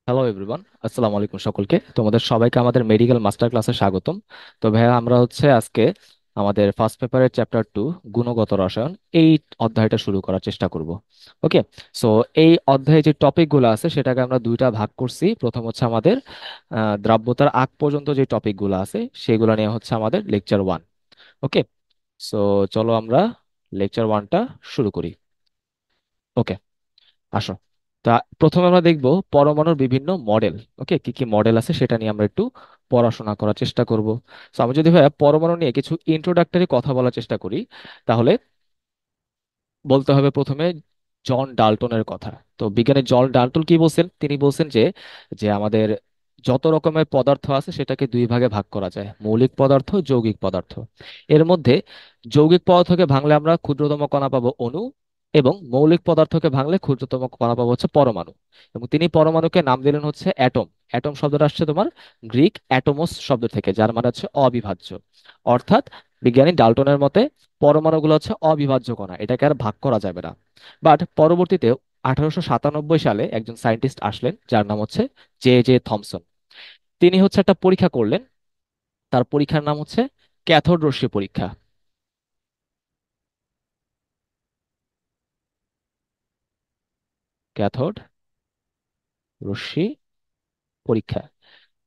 Hello everyone, আসসালামু আলাইকুম সকলকে। তোমাদের সবাইকে আমাদের মেডিকেল মাস্টার ক্লাসে স্বাগতম। তো ভাইয়া, আমরা আজকে আমাদের ফার্স্ট পেপারের চ্যাপ্টার 2 গুণগত রসায়ন এই অধ্যায়টা শুরু করার চেষ্টা করব। ওকে। সো এই অধ্যায়ে যে টপিকগুলো আছে সেটাকে আমরা দুইটা ভাগ করছি। প্রথম হচ্ছে আমাদের দ্রাব্যতার আগ পর্যন্ত যে টপিকগুলো আছে সেগুলো নিয়ে হচ্ছে আমাদের লেকচার 1। ওকে। সো চলো আমরা লেকচার 1টা শুরু করি। ওকে, আসো। তা প্রথমে আমরা দেখব পরমাণুর বিভিন্ন মডেল। ওকে, কি কি মডেল আছে সেটা নিয়ে আমরা একটু পড়াশোনা করার চেষ্টা করব। তো আমি যদি ভাইয়া পরমাণু নিয়ে কিছু ইন্ট্রোডাক্টরি কথা বলার চেষ্টা করি, তাহলে বলতে হবে প্রথমে জন ডাল্টনের কথা। তো বিজ্ঞানী জন ডাল্টন কি বলছেন? তিনি বলছেন যে যে আমাদের যত রকমের পদার্থ আছে সেটাকে দুই ভাগে ভাগ করা যায়, মৌলিক পদার্থ, যৌগিক পদার্থ। এর মধ্যে যৌগিক পদার্থকে ভাঙলে আমরা ক্ষুদ্রতম কণা পাবো অণু, এবং মৌলিক পদার্থকে ভাঙলে ক্ষুদ্রতম কণা পাবো হচ্ছে পরমাণু। এবং তিনি পরমাণুকে নাম দিলেন হচ্ছে অ্যাটম। অ্যাটম শব্দটা আসছে তোমার গ্রিক অ্যাটোমস শব্দ থেকে, যার মানে হচ্ছে অবিভাজ্য। অর্থাৎ বিজ্ঞানী ডাল্টনের মতে পরমাণুগুলো হচ্ছে অবিভাজ্য কণা, এটাকে আর ভাগ করা যাবে না। বাট পরবর্তীতে 1897 সালে একজন সায়েন্টিস্ট আসলেন যার নাম হচ্ছে জে জে থমসন। তিনি হচ্ছে একটা পরীক্ষা করলেন। তার পরীক্ষার নাম হচ্ছে ক্যাথোড রশ্মি পরীক্ষা। ক্যাথোড রশ্মি পরীক্ষা।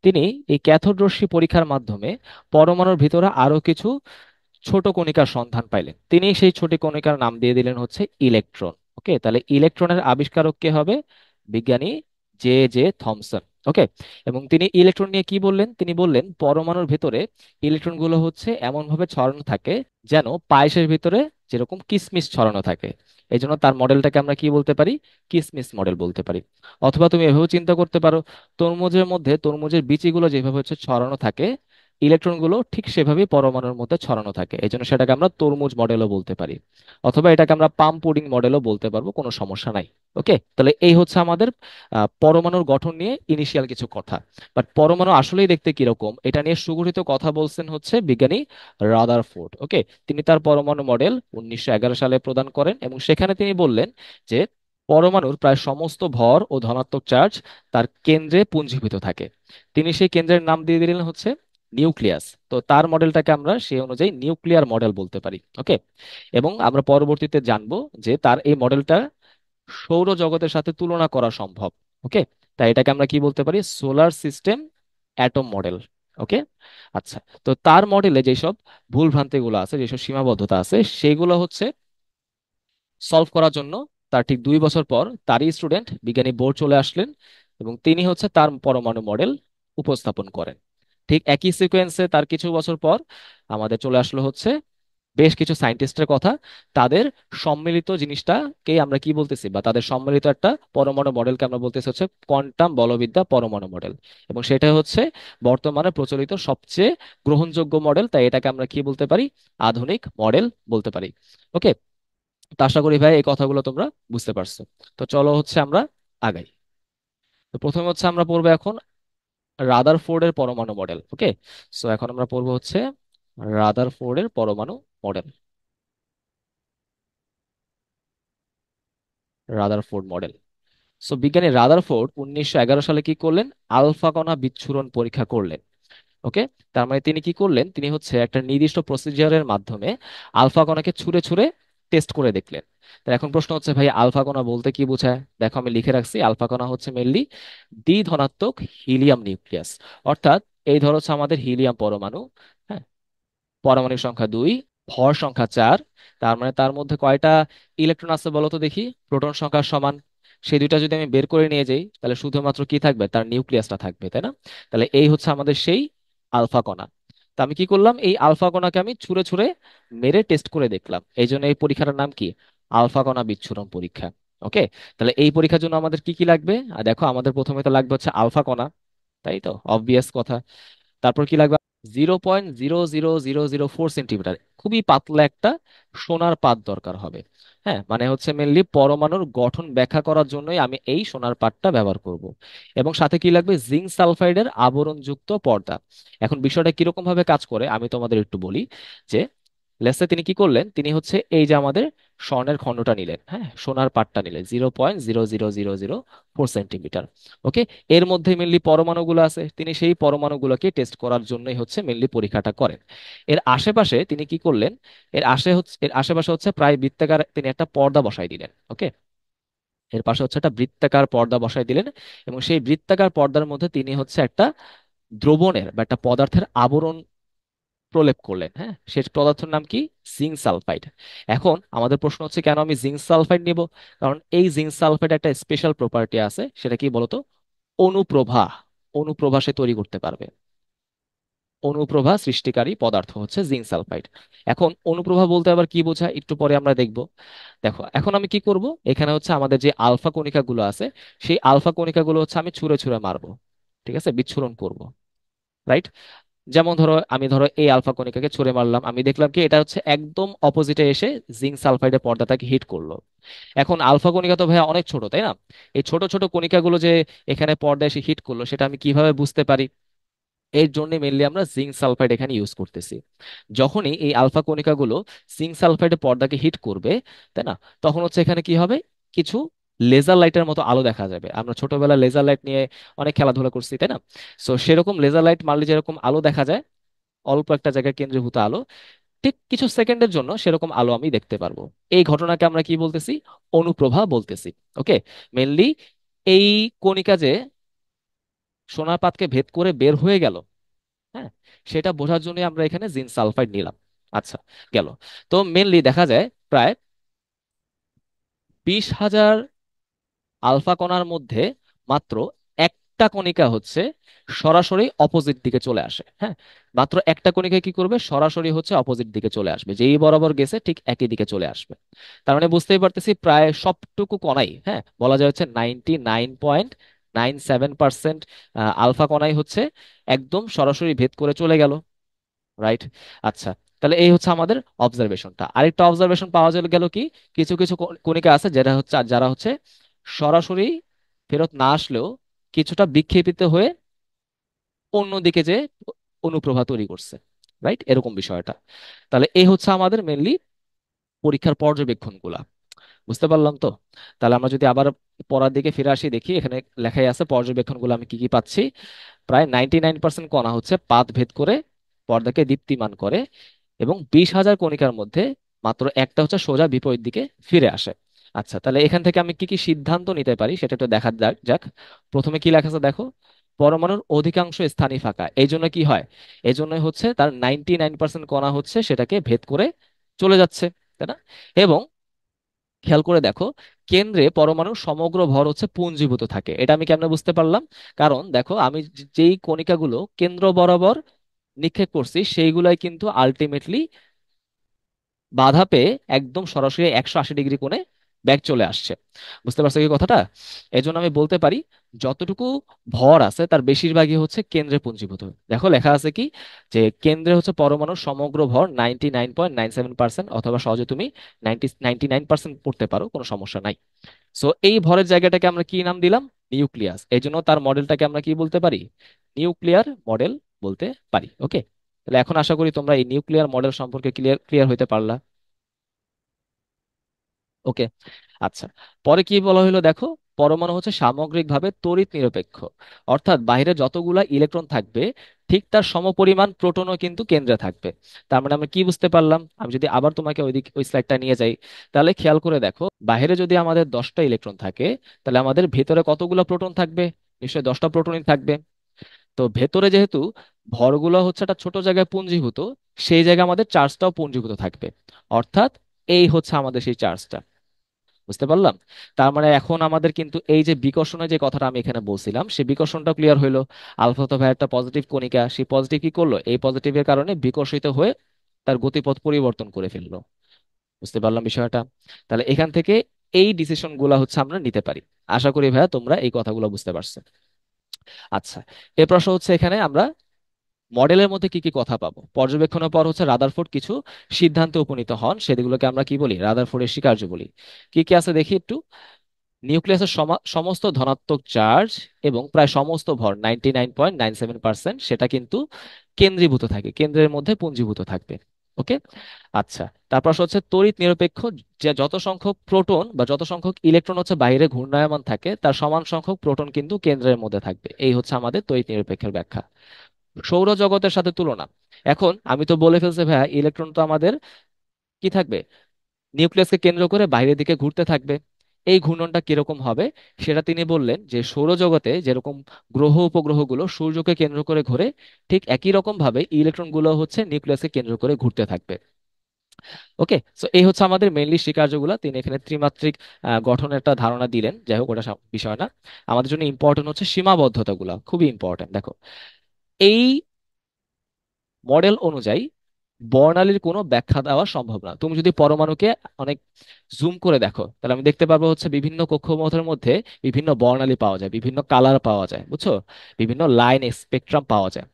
তিনি এই ক্যাথোড রশ্মি পরীক্ষার মাধ্যমে পরমাণুর ভিতরে আরো কিছু ছোট কণিকার সন্ধান পাইলেন। তিনি সেই ছোট কণিকার নাম দিয়ে দিলেন হচ্ছে ইলেকট্রন। ওকে, তাহলে ইলেকট্রনের আবিষ্কারক কে হবে? বিজ্ঞানী জে জে থমসন। ওকে। এবং তিনি ইলেকট্রন নিয়ে কি বললেন? তিনি বললেন পরমাণুর ভিতরে ইলেকট্রনগুলো হচ্ছে এমন ভাবে ছড়ানো থাকে যেন পায়েসের ভিতরে যেরকম কিসমিস ছড়ানো থাকে। এই জন্য তার মডেলটাকে আমরা কি বলতে পারি? কিসমিস মডেল বলতে পারি। অথবা তুমি এভাবেও চিন্তা করতে পারো, তরমুজের মধ্যে তরমুজের বিচিগুলো যেভাবে হচ্ছে ছড়ানো থাকে, ইলেকট্রনগুলো ঠিক সেভাবেই পরমাণুর মধ্যে ছড়ানো থাকে। এই জন্য সেটাকে আমরা তরমুজ মডেলও বলতে পারি। অথবা এটাকে আমরা পাম পুডিং মডেলও বলতে পারবো, কোনো সমস্যা নাই। ওকে, তাহলে এই হচ্ছে আমাদের পরমাণুর গঠন নিয়ে ইনিশিয়াল কিছু কথা। বাট পরমাণু আসলেই দেখতে কিরকম এটা নিয়ে সুগঠিত কথা বলছেন হচ্ছে বিজ্ঞানী রাদারফোর্ড। ওকে। তিনি তার পরমাণু মডেল 1911 সালে প্রদান করেন, এবং সেখানে তিনি বললেন যে পরমাণুর প্রায় সমস্ত ভর ও ধনাত্মক চার্জ তার কেন্দ্রে পুঞ্জীভূত থাকে। তিনি সেই কেন্দ্রের নাম দিয়ে দিলেন হচ্ছে নিউক্লিয়াস। তো তার মডেলটাকে আমরা সেই অনুযায়ী নিউক্লিয়ার মডেল বলতে পারি। ওকে। এবং আমরা পরবর্তীতে জানবো যে তার এই মডেলটা সৌরজগতের সাথে তুলনা করা সম্ভব। ওকে। তাই এটাকে আমরা কি বলতে পারি? Solar system atom model. Okay. আচ্ছা। তো তার মডেলে যেসব ভুলভ্রান্তিগুলো আছে, যেসব সীমাবদ্ধতা আছে, সেগুলো হচ্ছে সলভ করার জন্য তার ঠিক 2 বছর পর তারই স্টুডেন্ট বিজ্ঞানী বোর চলে আসলেন, এবং তিনি হচ্ছে তার পরমাণু মডেল উপস্থাপন করেন। ঠিক একই সিকোয়েন্সে তার কিছু বছর পর আমাদের চলে আসলো হচ্ছে বেশ কিছু সায়েন্টিস্টের কথা। তাদের সম্মিলিত জিনিসটাকে আমরা কি বলতেছি, বা তাদের সম্মিলিত একটা পরমাণু মডেলকে আমরা বলতেছি হচ্ছে কোয়ান্টাম বলবিদ্যা পরমাণু মডেল। এবং সেটা হচ্ছে বর্তমানে প্রচলিত সবচেয়ে গ্রহণযোগ্য মডেল। তাই এটাকে আমরা কি বলতে পারি? আধুনিক মডেল বলতে পারি। ওকে। তো আশা করি ভাই এই কথাগুলো তোমরা বুঝতে পারছো। তো চলো হচ্ছে আমরা আগাই। তো প্রথমে হচ্ছে আমরা পড়বো এখন রাদারফোর্ডের পরমাণু মডেল। ওকে। সো এখন আমরা পড়বো হচ্ছে রাদারফোর্ডের পরমাণু মডেল। Rutherford model. সো বিজ্ঞানী রাদারফোর্ড 1911 সালে কি করলেন? আলফা কণা বিচ্ছুরণ পরীক্ষা করলেন। ওকে। তার মানে তিনি কি করলেন? তিনি হচ্ছে একটা নির্দিষ্ট প্রসিজারের মাধ্যমে আলফা কণাকে ছুঁড়ে ছুঁড়ে টেস্ট করে দেখলেন। তো এখন প্রশ্ন হচ্ছে, ভাই আলফা কণা বলতে কি বোঝায়? দেখো আমি লিখে রাখছি, আলফা কণা হচ্ছে মেনলি দ্বি ধনাত্মক হিলিয়াম নিউক্লিয়াস। অর্থাৎ এই ধরো হচ্ছে আমাদের হিলিয়াম পরমাণু। হ্যাঁ, পরমাণুর সংখ্যা 2, ভর সংখ্যা 4। তার মানে তার মধ্যে কয়টা ইলেকট্রন আছে বলো তো দেখি? প্রোটন সংখ্যা সমান। সেই দুইটা যদি আমি বের করে নিয়ে যাই তাহলে শুধুমাত্র কি থাকবে? তার নিউক্লিয়াসটা থাকবে, তাই না? তাহলে এই হচ্ছে আমাদের সেই আলফা কণা। তো আমি কি করলাম? এই আলফা কণাকে আমি ছুঁড়ে ছুঁড়ে মেরে টেস্ট করে দেখলাম। এই জন্য এই পরীক্ষাটার নাম কি? আলফা কণা বিচ্ছুরণ পরীক্ষা। ওকে। তাহলে এই পরীক্ষার জন্য আমাদের কি কি লাগবে? আর দেখো, আমাদের প্রথমে তো লাগবে হচ্ছে আলফা কণা, তাই তো অবভিয়াস কথা। তারপর কি লাগবে? 0.00004 সেন্টিমিটার, খুবই পাতলা একটা সোনার পাত দরকার হবে। হ্যাঁ, মানে হচ্ছে মেনলি পরমাণুর গঠন ব্যাখ্যা করার জন্যই আমি এই সোনার পাতটা ব্যবহার করব। এবং সাথে কি লাগবে? জিঙ্ক সালফাইডের আবরণযুক্ত পর্দা। এখন বিষয়টা কিরকম ভাবে কাজ করে আমি তোমাদের একটু বলি। যে লেসে তিনি কি করলেন, তিনি হচ্ছে এই যে আমাদের স্বর্ণের খণ্ডটা নিলেন, হ্যাঁ, সোনার পাটটা নিলেন 0.00004 সেন্টিমিটার। ওকে, এর মধ্যে মেনলি পরমাণুগুলো আছে, তিনি সেই পরমাণুগুলোকে টেস্ট করার জন্যই হচ্ছে মেনলি পরীক্ষাটা করেন। এর আশেপাশে তিনি কি করলেন, এর আশেপাশে হচ্ছে প্রায় বৃত্তাকার তিনি একটা পর্দা বসাই দিলেন। ওকে, এর পাশে হচ্ছে একটা বৃত্তাকার পর্দা বসাই দিলেন, এবং সেই বৃত্তাকার পর্দার মধ্যে তিনি হচ্ছে একটা দ্রবণের বা একটা পদার্থের আবরণ প্রলেপ করলেন। হ্যাঁ, সে পদার্থের নাম কি? Zinc sulphide. এখন আমাদের প্রশ্ন হচ্ছে কেন আমি জিঙ্ক সালফাইড নিব? কারণ এই জিঙ্ক সালফাইড একটা স্পেশাল প্রপার্টি আছে, সেটা কি বলতো? অনুপ্রভা। অনুপ্রভা সে তৈরি করতে পারবে। অনুপ্রভা সৃষ্টিকারী পদার্থ হচ্ছে জিঙ্ক সালফাইড। এখন অনুপ্রভা বলতে আবার কি বোঝায় একটু পরে আমরা দেখব। দেখো, এখন আমি কি করব, এখানে হচ্ছে আমাদের যে আলফা কণিকাগুলো আছে, সেই আলফা কণিকাগুলো হচ্ছে আমি ছুঁড়ে ছুঁড়ে মারবো। ঠিক আছে, বিচ্ছুরণ করব। রাইট? যেমন ধরো এই আলফা কণিকাকে ছুঁড়ে মারলাম, আমি দেখলাম কি এটা হচ্ছে একদম অপোজিটে এসে জিঙ্ক সালফাইডের পর্দাটাকে হিট করলো। এখন আলফা কণিকা তো ভাইয়া অনেক ছোট, তাই না? এই ছোট ছোট কণিকাগুলো যে এখানে পর্দায় এসে হিট করলো, সেটা আমি কিভাবে বুঝতে পারি? এর জন্য মেনলি আমরা জিঙ্ক সালফাইড এখানে ইউজ করতেছি। যখনই এই আলফা কণিকাগুলো জিঙ্ক সালফাইডের পর্দাকে হিট করবে, তাই না, তখন হচ্ছে এখানে কি হবে, কিছু লেজার লাইটের মতো আলো দেখা যাবে। আমরা ছোটবেলায় লেজার লাইট নিয়ে অনেক খেলাধুলা করছি, তাই না? সো সেরকম লেজার লাইট মারলে যেরকম আলো দেখা যায়, অল্প একটা জায়গায় কেন্দ্রীভূত আলো, ঠিক কিছু সেকেন্ডের জন্য সেরকম আলো আমি দেখতে পারবো। এই ঘটনাকে আমরা কি বলতেছি? অনুপ্রভা বলতেছি। ওকে, মেনলি এই কণিকা যে সোনার পাতকে ভেদ করে বের হয়ে গেল, হ্যাঁ, সেটা বোঝার জন্য আমরা এখানে জিঙ্ক সালফাইড নিলাম। আচ্ছা, গেল। তো মেনলি দেখা যায় প্রায় 20,000 আলফা কণার মধ্যে মাত্র একটা কণিকা হচ্ছে সরাসরি অপোজিট দিকে চলে আসে। হ্যাঁ, মাত্র একটা কণিকা কি করবে, সরাসরি হচ্ছে অপোজিট দিকে চলে আসবে, যেই বরাবর গেছে ঠিক একই দিকে চলে আসবে। তার মানে বুঝতেই পারতেছি প্রায় সবটুকু কণাই, হ্যাঁ, বলা যায় হচ্ছে 99.97% আলফা কণাই হচ্ছে একদম সরাসরি ভেদ করে চলে গেল। রাইট? আচ্ছা, তাহলে এই হচ্ছে আমাদের অবজারভেশনটা। আরেকটা অবজারভেশন পাওয়া গেল কি, কিছু কিছু কণিকা আছে যারা হচ্ছে সরাসরি ফেরত না আসলেও কিছুটা বিক্ষেপিত হয়ে অন্যদিকে যে অনুপ্রভা তৈরি করছে। রাইট, এরকম বিষয়টা। তাহলে এই হচ্ছে আমাদের মেনলি পরীক্ষার পর্যবেক্ষণগুলা। বুঝতে পারলাম তো? তাহলে আমরা যদি আবার পড়ার দিকে ফিরে আসি, দেখি এখানে লেখাই আছে পর্যবেক্ষণগুলো আমি কি কি পাচ্ছি। প্রায় 99% কণা হচ্ছে পাত ভেদ করে পর্দাকে দীপ্তিমান করে, এবং 20,000 কণিকার মধ্যে মাত্র একটা হচ্ছে সোজা বিপরীত দিকে ফিরে আসে। আচ্ছা, তাহলে এখান থেকে আমি কি কি সিদ্ধান্ত নিতে পারি সেটা একটু দেখা যাক যাক। প্রথমে কি লেখা আছে দেখো, পরমাণুর অধিকাংশ স্থানই ফাঁকা। এই জন্য কি হয়, এই জন্য হচ্ছে তার 99% কণা হচ্ছে সেটাকে ভেদ করে চলে যাচ্ছে, তাই না? এবং খেয়াল করে দেখো, কেন্দ্রে পরমাণুর সমগ্র ভর হচ্ছে পুঞ্জীভূত থাকে। এটা আমি কেমনে বুঝতে পারলাম? কারণ দেখো, আমি যেই কণিকাগুলো কেন্দ্র বরাবর নিক্ষেপ করছি সেইগুলাই কিন্তু আলটিমেটলি বাধা পেয়ে একদম সরাসরি 180 ডিগ্রি কোণে ব্যাক চলে আসছে। বুঝতে পারছো কি কথাটা? এই জন্য আমি বলতে পারি যতটুকু ভর আছে তার বেশিরভাগই হচ্ছে কেন্দ্রে পুঞ্জীভূত। দেখো লেখা আছে কি, যে কেন্দ্রে হচ্ছে পরমাণুর সমগ্র ভর 99.97%, অথবা সহজে তুমি 99% পড়তে পারো, কোনো সমস্যা নাই। সো এই ভরের জায়গাটাকে আমরা কি নাম দিলাম? নিউক্লিয়াস। এই জন্য তার মডেলটাকে আমরা কি বলতে পারি? নিউক্লিয়ার মডেল বলতে পারি। ওকে, তাহলে এখন আশা করি তোমরা এই নিউক্লিয়ার মডেল সম্পর্কে ক্লিয়ার ক্লিয়ার হইতে পারলা। ওকে, আচ্ছা। পরে কি বলা হলো দেখো, পরমাণু হচ্ছে সামগ্রিকভাবে তড়িৎ নিরপেক্ষ। অর্থাৎ বাইরে যতগুলা ইলেকট্রন থাকবে ঠিক তার সমপরিমাণ প্রোটনও কিন্তু কেন্দ্রে থাকবে। তার মানে আমরা কি বুঝতে পারলাম? আমি যদি আবার তোমাকে ওই স্লাইডটা নিয়ে যাই, তাহলে খেয়াল করে দেখো, বাইরে যদি আমাদের 10টা ইলেকট্রন থাকে, তাহলে আমাদের ভেতরে কতগুলো প্রোটন থাকবে? নিশ্চয়ই 10টা প্রোটনই থাকবে। তো ভেতরে যেহেতু ভরগুলো হচ্ছে একটা ছোট জায়গায় পুঞ্জীভূত, সেই জায়গায় আমাদের চার্জটাও পুঞ্জীভূত থাকবে। অর্থাৎ এই হচ্ছে আমাদের সেই চার্জটা। বুঝতে পারলাম? তার মানে এখন আমাদের কিন্তু এই যে বিকর্ষণের যে কথাটা আমি এখানে বলছিলাম, সেই বিকর্ষণটা ক্লিয়ার হইলো। আলফা তো ভাই একটা পজিটিভ কণিকা, সেই পজিটিভ কি করলো, এই পজিটিভের কারণে বিকর্ষিত হয়ে তার গতিপথ পরিবর্তন করে ফেললো। বুঝতে পারলাম বিষয়টা? তাহলে এখান থেকে এই ডিসিশন গুলা হচ্ছে আমরা নিতে পারি। আশা করি ভাইয়া তোমরা এই কথাগুলো বুঝতে পারছো। আচ্ছা, এ প্রশ্ন হচ্ছে এখানে আমরা মডেলের মধ্যে কি কি কথা পাবো। পর্যবেক্ষণের পর হচ্ছে রাদারফোর্ড কিছু সিদ্ধান্তে উপনীত হন, সেগুলোকে আমরা কি বলি? রাদারফোর্ডের স্বীকার্য বলি। কি কি আছে দেখি একটু। নিউক্লিয়াসের সমস্ত ধনাত্মক চার্জ এবং প্রায় সমস্ত ভর 99.97% সেটা কিন্তু কেন্দ্রীভূত থাকে, কেন্দ্রের মধ্যে পুঞ্জীভূত থাকবে। ওকে। আচ্ছা, তারপর আসা হচ্ছে তড়িৎ নিরপেক্ষ, যে যত সংখ্যক প্রোটন বা যত সংখ্যক ইলেকট্রন হচ্ছে বাইরে ঘূর্ণায়মান থাকে তার সমান সংখ্যক প্রোটন কিন্তু কেন্দ্রের মধ্যে থাকবে, এই হচ্ছে আমাদের তড়িৎ নিরপেক্ষের ব্যাখ্যা। সৌরজগতের সাথে তুলনা, এখন আমি তো বলে ফেলছি ভাইয়া ইলেকট্রন তো আমাদের কি থাকবে, নিউক্লিয়াসকে কেন্দ্র করে বাইরের দিকে ঘুরতে থাকবে। এই ঘূর্ণনটা কিরকম হবে সেটা তিনি বললেন যে সৌরজগতে যেরকম গ্রহ উপগ্রহগুলো সূর্যকে কেন্দ্র করে ঘোরে, ঠিক একই রকম ভাবে ইলেকট্রনগুলো হচ্ছে নিউক্লিয়াসকে কেন্দ্র করে ঘুরতে থাকবে। ওকে, সো এই হচ্ছে আমাদের মেইনলি স্বীকার্যগুলো। তিনি এখানে ত্রিমাত্রিক গঠনের একটা ধারণা দিলেন, যাই হোক ওটা বিষয় না। আমাদের জন্য ইম্পর্টেন্ট হচ্ছে সীমাবদ্ধতাগুলো, খুবই ইম্পর্টেন্ট। দেখো, এই মডেল অনুযায়ী বর্ণালীর কোনো ব্যাখ্যা দেওয়া সম্ভব না। তুমি যদি পরমাণুকে অনেক জুম করে দেখো তাহলে আমি দেখতে পারবো হচ্ছে বিভিন্ন কক্ষপথের মধ্যে বিভিন্ন বর্ণালী পাওয়া যায়, বিভিন্ন কালার পাওয়া যায়, বুঝছো, বিভিন্ন লাইন স্পেকট্রাম পাওয়া যায়।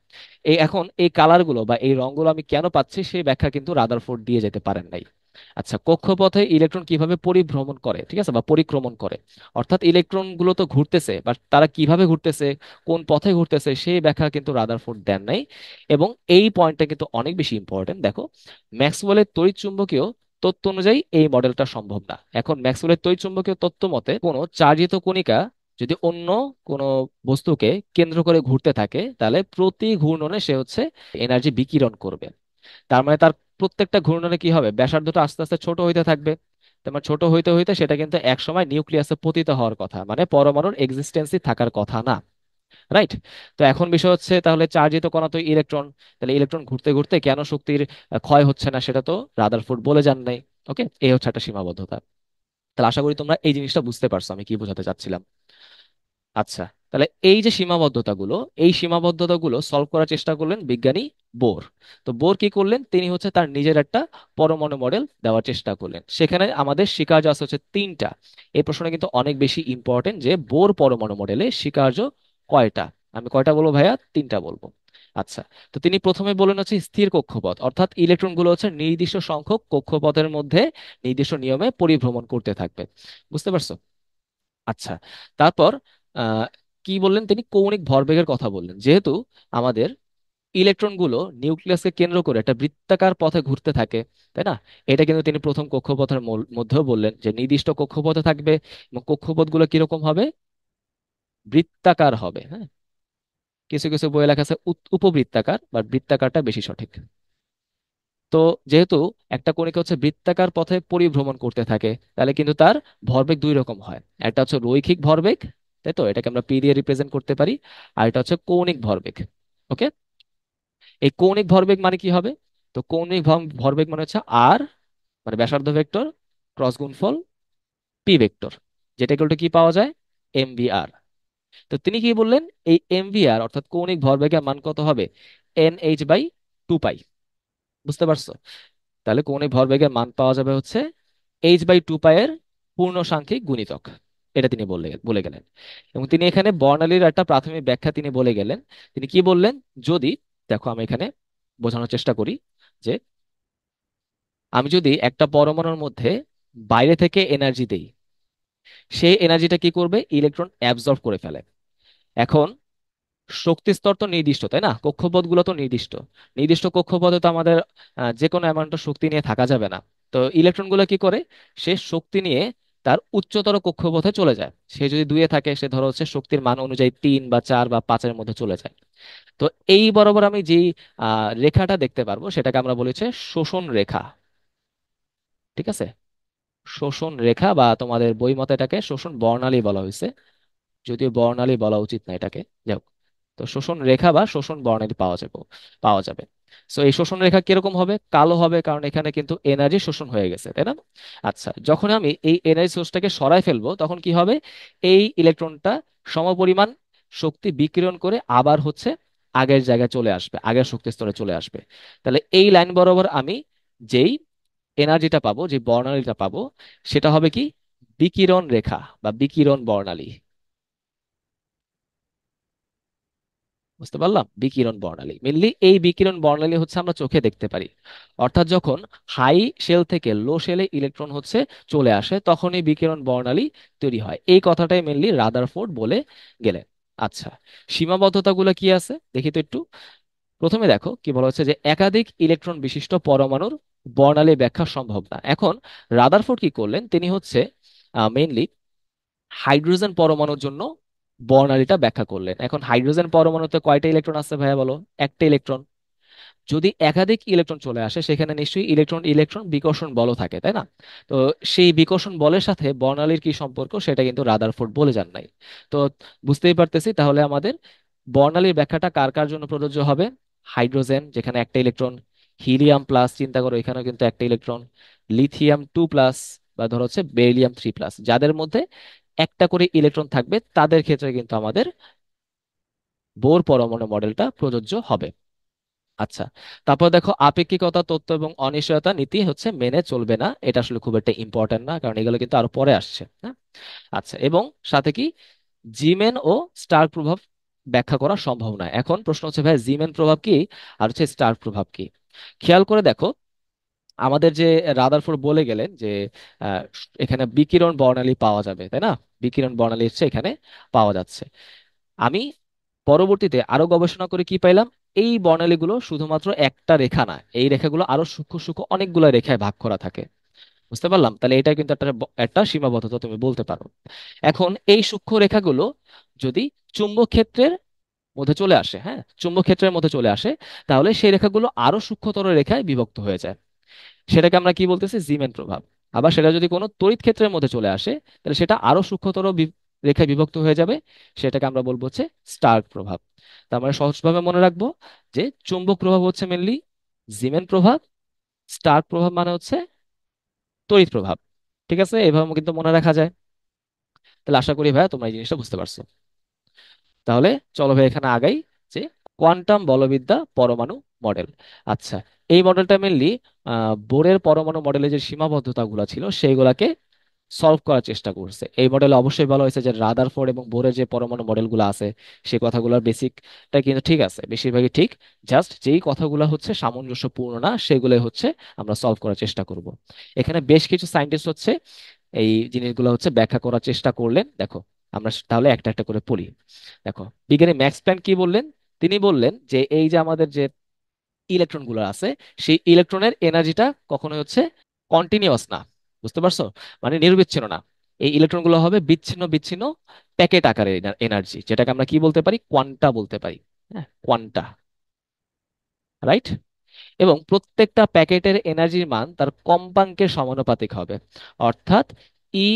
এই এখন এই কালারগুলো বা এই রংগুলো আমি কেন পাচ্ছি সেই ব্যাখ্যা কিন্তু রাদারফোর্ড দিয়ে যেতে পারেন নাই। আচ্ছা, কক্ষপথে ইলেকট্রন কিভাবে পরিভ্রমণ করে, ঠিক আছে, বা পরিক্রমণ করে, অর্থাৎ ইলেকট্রন গুলো তো ঘুরতেছে, বা তারা কিভাবে ঘুরতেছে, কোন পথে ঘুরতেছে সেই ব্যাখ্যা কিন্তু রাদারফোর্ড দেন নাই। এবং এই পয়েন্টটা কিন্তু অনেক বেশি ইম্পর্টেন্ট। দেখো, ম্যাক্সওয়েলের তড়িৎচুম্বকীয় তত্ত্ব অনুযায়ী এই মডেলটা সম্ভব না। এখন ম্যাক্সওয়েলের তড়িৎচুম্বকীয় তত্ত্ব মতে কোনো চার্জিত কণিকা যদি অন্য কোনো বস্তুকে কেন্দ্র করে ঘুরতে থাকে তাহলে প্রতি ঘূর্ণনে সে হচ্ছে এনার্জি বিকিরণ করবে। তার মানে তার প্রত্যেকটা ঘূর্ণনে কি হবে, ব্যাসার্ধটা আস্তে আস্তে ছোট হইতে থাকবে। তার মানে ছোট হইতে হইতে সেটা কিন্তু এক সময় নিউক্লিয়াসে পতিত হওয়ার কথা, মানে পরমাণুর এক্সিস্টেন্সই থাকার কথা না। রাইট? তো এখন বিষয় হচ্ছে তাহলে চার্জিত কণা তো ইলেকট্রন, তাহলে ইলেকট্রন ঘুরতে ঘুরতে কেন শক্তির ক্ষয় হচ্ছে না সেটা তো রাদারফোর্ড বলে যান নাই। ওকে, এই হচ্ছে একটা সীমাবদ্ধতা। তাহলে আশা করি তোমরা এই জিনিসটা বুঝতে পারছো আমি কি বোঝাতে চাচ্ছিলাম। আচ্ছা, তাহলে এই যে সীমাবদ্ধতাগুলো, এই সীমাবদ্ধতাগুলো সলভ করার চেষ্টা করলেন বিজ্ঞানী বোর। তো বোর কি করলেন, তিনি হচ্ছে তার নিজের একটা পরমাণু মডেল দেওয়ার চেষ্টা করলেন। সেখানে আমাদের স্বীকার্য আছে হচ্ছে তিনটা। এই প্রশ্নটা কিন্তু অনেক বেশি ইম্পর্টেন্ট যে বোর পরমাণু মডেলে স্বীকার্য কয়টা। আমি কয়টা বলবো ভাইয়া? তিনটা বলবো। আচ্ছা, তো তিনি প্রথমে বলেন হচ্ছে স্থির কক্ষপথ, অর্থাৎ ইলেকট্রন গুলো হচ্ছে নির্দিষ্ট সংখ্যক কক্ষপথের মধ্যে নির্দিষ্ট নিয়মে পরিভ্রমণ করতে থাকবে। বুঝতে পারছো? আচ্ছা, তারপর আহ, কি বললেন তিনি, কৌণিক ভরবেগের কথা বললেন। যেহেতু আমাদের ইলেকট্রনগুলো নিউক্লিয়াসকে কেন্দ্র করে একটা বৃত্তাকার পথে ঘুরতে থাকে, তাই না? এটা কিন্তু তিনি প্রথম কক্ষপথের মধ্যেও বললেন যে নির্দিষ্ট কক্ষপথে থাকবে, এবং কক্ষপথগুলো কিরকম হবে, বৃত্তাকার হবে। হ্যাঁ, কিছু কিছু বই লেখা আছে উপবৃত্তাকার, বা বৃত্তাকারটা বেশি সঠিক। তো যেহেতু একটা কণিকা হচ্ছে বৃত্তাকার পথে পরিভ্রমণ করতে থাকে, তাহলে কিন্তু তার ভরবেগ দুই রকম হয়। একটা হচ্ছে রৈখিক ভরবেগ, তাই তো, এটাকে আমরা পি দিয়ে রিপ্রেজেন্ট করতে পারি। আর এটা হচ্ছে কৌণিক ভরবেগ। ওকে, এই কৌণিক ভরবেগ মানে কি হবে, তো কৌণিক ভরবেগ মানে হচ্ছে আর, মানে ব্যাসার্ধ ভেক্টর ক্রস গুণফল পি ভেক্টর, যেটা উল্টো কি পাওয়া যায়, এমভিআর। তো তিনি কি বললেন, এই এমভিআর অর্থাৎ কৌণিক ভরবেগের মান কত হবে, NH/2 পাই। বুঝতে পারছো? তাহলে কৌণিক ভরবেগের মান পাওয়া যাবে হচ্ছে H/2 পাই এর পূর্ণ সাংখ্যিক গুণিতক। এটা তিনি বলে বলে গেলেন। এবং তিনি এখানে বর্ণালীর একটা প্রাথমিক ব্যাখ্যা তিনি বলে গেলেন। তিনি কি বললেন, যদি, দেখো আমি এখানে বোঝানোর চেষ্টা করি যে আমি যদি একটা পরমাণুর মধ্যে বাইরে থেকে এনার্জি দেই, সেই এনার্জিটা কি করবে, ইলেকট্রন অ্যাবজর্ব করে ফেলে। এখন শক্তি স্তর তো নির্দিষ্ট, তাই না, কক্ষপথ গুলো তো নির্দিষ্ট। নির্দিষ্ট কক্ষপথে তো আমাদের যে কোনো অ্যামাউন্ট শক্তি নিয়ে থাকা যাবে না। তো ইলেকট্রন গুলো কি করে, সে শক্তি নিয়ে তার উচ্চতর কক্ষপথে চলে যায়। সে যদি দুইয়ে থাকে সে ধরো হচ্ছে শক্তির মান অনুযায়ী 3 বা 4 বা 5-এর মধ্যে চলে যায়। তো এই বরাবর আমি যেই রেখাটা দেখতে পারবো সেটাকে আমরা বলি হচ্ছে শোষণ রেখা। ঠিক আছে, শোষণ রেখা, বা তোমাদের বই মতে এটাকে শোষণ বর্ণালী বলা হয়েছে, যদিও বর্ণালী বলা উচিত না এটাকে। যাই হোক, তো শোষণ রেখা বা শোষণ বর্ণালী পাওয়া যাবে। সো এই শোষণ রেখা কিরকম হবে, কালো হবে, কারণ এখানে কিন্তু এনার্জি শোষণ হয়ে গেছে, তাই না? আচ্ছা, যখন আমি এই এনার্জি সোর্সটাকে সরাই ফেলবো তখন কি হবে, এই ইলেকট্রনটা সমপরিমাণ শক্তি বিকিরণ করে আবার হচ্ছে আগের জায়গায় চলে আসবে, আগের শক্তি স্তরে চলে আসবে। তাহলে এই লাইন বরাবর আমি যেই এনার্জিটা পাবো, যে বর্ণালীটা পাবো, সেটা হবে কি, বিকিরণ রেখা বা বিকিরণ বর্ণালী। বুঝতে পারলাম, বিকিরণ বর্ণালী মেনলি এই বিকিরণ বর্ণালী হচ্ছে আমরা চোখে দেখতে পারি। অর্থাৎ যখন হাই শেল থেকে লো শেলে ইলেকট্রন হচ্ছে চলে আসে তখনই বিকিরণ বর্ণালী তৈরি হয়। এই কথাটাই মেনলি রাদারফোর্ড বলে গেলেন। আচ্ছা, সীমাবদ্ধতাগুলো কি আছে দেখি তো একটু। প্রথমে দেখো কি বলা হচ্ছে যে একাধিক ইলেকট্রন বিশিষ্ট পরমাণুর বর্ণালী ব্যাখ্যা সম্ভব না। এখন রাদারফোর্ড কি করলেন, তিনি হচ্ছে মেইনলি হাইড্রোজেন পরমাণুর জন্য বর্ণালীটা ব্যাখ্যা করলেন। এখন হাইড্রোজেন পরমাণুতে কয়টা ইলেকট্রন আছে ভাইয়া বলো? একটা ইলেকট্রন। যদি একাধিক ইলেকট্রন চলে আসে সেখানে নিশ্চয়ই ইলেকট্রন ইলেকট্রন বিকর্ষণ বলও থাকে, তাই না? তো সেই বিকর্ষণ বলের সাথে বর্ণালীর কি সম্পর্ক সেটা কিন্তু রাদারফোর্ড বলে যান নাই। তো বুঝতেই পারতেছি তাহলে আমাদের বর্ণালীর ব্যাখ্যাটা কার কার জন্য প্রযোজ্য হবে? হাইড্রোজেন যেখানে একটা ইলেকট্রন, হিলিয়াম প্লাস চিন্তা করো এখানেও কিন্তু একটা ইলেকট্রন, লিথিয়াম 2+, বা ধরো হচ্ছে বেরিলিয়াম 3+, যাদের মধ্যে একটা করে ইলেকট্রন থাকবে তাদের ক্ষেত্রে কিন্তু আমাদের বোর পরমাণু মডেলটা প্রযোজ্য হবে। আচ্ছা, তারপর দেখো আপেক্ষিকতা তত্ত্ব এবং অনিশ্চয়তা নীতি হচ্ছে মেনে চলবে না, এটা আসলে খুব একটা ইম্পর্টেন্ট না, কারণ এগুলো কিন্তু আরো পরে আসছে, হ্যাঁ। আচ্ছা, এবং সাথে কি জিমেন ও স্টার প্রভাব ব্যাখ্যা করা সম্ভব নয়। এখন প্রশ্ন হচ্ছে ভাই জিমেন প্রভাব কি আর হচ্ছে স্টার প্রভাব কি? খেয়াল করে দেখো, আমাদের যে রাদারফোর্ড বলে গেলেন যে আহ, এখানে বিকিরণ বর্ণালী পাওয়া যাবে, তাই না? বিকিরণ বর্ণালী হচ্ছে এখানে পাওয়া যাচ্ছে। আমি পরবর্তীতে আরো গবেষণা করে কি পাইলাম, এই বর্ণালীগুলো শুধুমাত্র একটা রেখা না, এই রেখাগুলো আরো সূক্ষ্ম সূক্ষ্ম অনেকগুলো রেখায় ভাগ করা থাকে। বুঝতে পারলাম? তাহলে এটা কিন্তু একটা সীমাবদ্ধতা তুমি বলতে পারো। এখন এই সূক্ষ্ম রেখাগুলো যদি চুম্বক ক্ষেত্রের মধ্যে চলে আসে, হ্যাঁ, চুম্বক ক্ষেত্রের মধ্যে চলে আসে, তাহলে সেই রেখাগুলো আরো সূক্ষ্মতর রেখায় বিভক্ত হয়ে যায়। সেটাকে আমরা কি বলতেছি? জিমেন প্রভাব। আবার সেটা যদি কোনো তড়িৎ ক্ষেত্রের মধ্যে চলে আসে, তাহলে সেটা আরো সূক্ষ্মতর রেখায় বিভক্ত হয়ে যাবে, সেটাকে আমরা বলবো হচ্ছে স্টার্ক প্রভাব। তার মানে সহজভাবে মনে রাখবো যে চুম্বক প্রভাব হচ্ছে মেনলি জিমেন প্রভাব, স্টার্ক প্রভাব মানে হচ্ছে তড়িৎ প্রভাব। ঠিক আছে, এভাবে কিন্তু মনে রাখা যায়। তাহলে আশা করি ভাইয়া তোমরা এই জিনিসটা বুঝতে পারছো। তাহলে চলো ভাই এখানে আগাই, যে কোয়ান্টাম বলবিদ্যা পরমাণু মডেল। আচ্ছা, এই মডেলটা মেনলি বোরের পরমাণু মডেলে যে সীমাবদ্ধতাগুলো ছিল সেইগুলাকে সলভ করার চেষ্টা করছে। এই মডেলে অবশ্যই বলা হয়েছে যে রাদারফোর্ড এবং বোরের যে পরমাণু মডেলগুলো আছে সেই কথাগুলোর বেসিকটা কিন্তু ঠিক আছে, বেশিরভাগই ঠিক। জাস্ট যেই কথাগুলো হচ্ছে সামঞ্জস্যপূর্ণ না সেগুলোই হচ্ছে আমরা সলভ করার চেষ্টা করব। এখানে বেশ কিছু সায়েন্টিস্ট হচ্ছে এই জিনিসগুলো হচ্ছে ব্যাখ্যা করার চেষ্টা করলেন। দেখো আমরা তাহলে একটা একটা করে পড়ি। দেখো, বিজ্ঞানী ম্যাক্স প্ল্যাঙ্ক কি বললেন? তিনি বললেন যে এই যে আমাদের যে ইলেকট্রন গুলো আছে সেই ইলেকট্রনের এনার্জিটা কখনোই হচ্ছে কন্টিনিউয়াস না। বুঝতে পারছো? মানে নিরবিচ্ছিন্ন না। এই ইলেকট্রন গুলো হবে বিচ্ছিন্ন বিচ্ছিন্ন প্যাকেট আকারের এনার্জি, যেটাকে আমরা কি বলতে পারি? কোয়ান্টা বলতে পারি। হ্যাঁ, কোয়ান্টা, রাইট। এবং প্রত্যেকটা প্যাকেটের এনার্জির মান তার কম্পাঙ্কের সমানুপাতিক হবে, অর্থাৎ E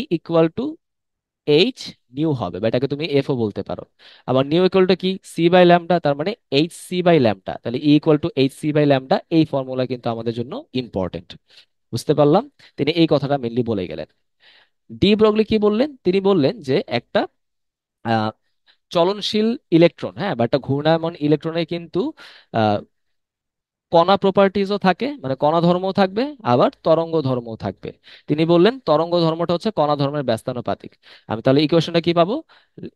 এইচ নিউ হবে, বা এটাকে তুমি এফও বলতে পারো। আবার নিউ ইকুয়াল টু কি? সি/ল্যামডা, তার মানে Hc/ল্যামডা। তাহলে E = Hc/ল্যামডা, এই ফর্মুলা কিন্তু আমাদের জন্য ইম্পর্টেন্ট। বুঝতে পারলাম? তিনি এই কথাটা মেনলি বলে গেলেন। ডি ব্রগলি কি বললেন? তিনি বললেন যে একটা আহ, চলনশীল ইলেকট্রন, হ্যাঁ, বা একটা ঘূর্ণায়মান ইলেকট্রনের কিন্তু আহ, কণা প্রপার্টিজও থাকে, মানে কণা ধর্মও থাকবে, আবার তরঙ্গ ধর্মও থাকবে। তিনি বললেন তরঙ্গ ধর্মটা হচ্ছে কণা ধর্মের ব্যস্তানুপাতিক। আমি তাহলে ইকুয়েশনটা কি পাবো?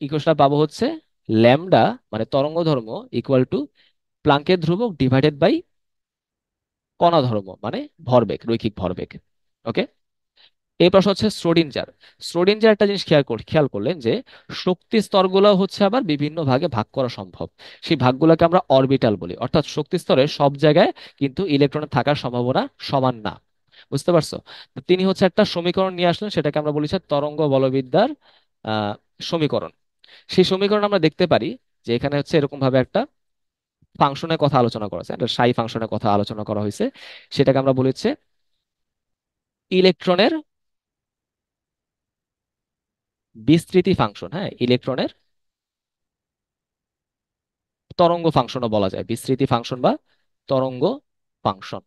ইকুয়েশনটা পাবো হচ্ছে ল্যামডা, মানে তরঙ্গ ধর্ম, ইকুয়াল টু প্লাঙ্কের ধ্রুবক ডিভাইডেড বাই কণা ধর্ম, মানে ভরবেগ, রৈখিক ভরবেগ। ওকে। এই প্রশ্ন হচ্ছে শ্রোডিঞ্জার। শ্রোডিঞ্জার একটা জিনিস খেয়াল করলেন যে শক্তি স্তরগুলো হচ্ছে আবার বিভিন্ন ভাগে ভাগ করা সম্ভব। সেই ভাগগুলোকে আমরা অরবিটাল বলি, অর্থাৎ শক্তি স্তরের সব জায়গায় কিন্তু ইলেকট্রনের থাকার সম্ভাবনা সমান না। বুঝতে পারছো? তো তিনি হচ্ছে একটা সমীকরণ নিয়ে আসলেন, সেটাকে আমরা বলি হচ্ছে তরঙ্গ বলবিদ্যার আহ সমীকরণ। সেই সমীকরণ আমরা দেখতে পারি যে এখানে হচ্ছে এরকম ভাবে একটা ফাংশনের কথা আলোচনা করা হয়েছে, একটা সাই ফাংশনের কথা আলোচনা করা হয়েছে। সেটাকে আমরা বলি হচ্ছে ইলেকট্রনের বিস্তৃতি ফাংশন। হ্যাঁ, ইলেকট্রনের তরঙ্গ ফাংশনও বলা যায়, বিস্তৃতি ফাংশন বা তরঙ্গ ফাংশন,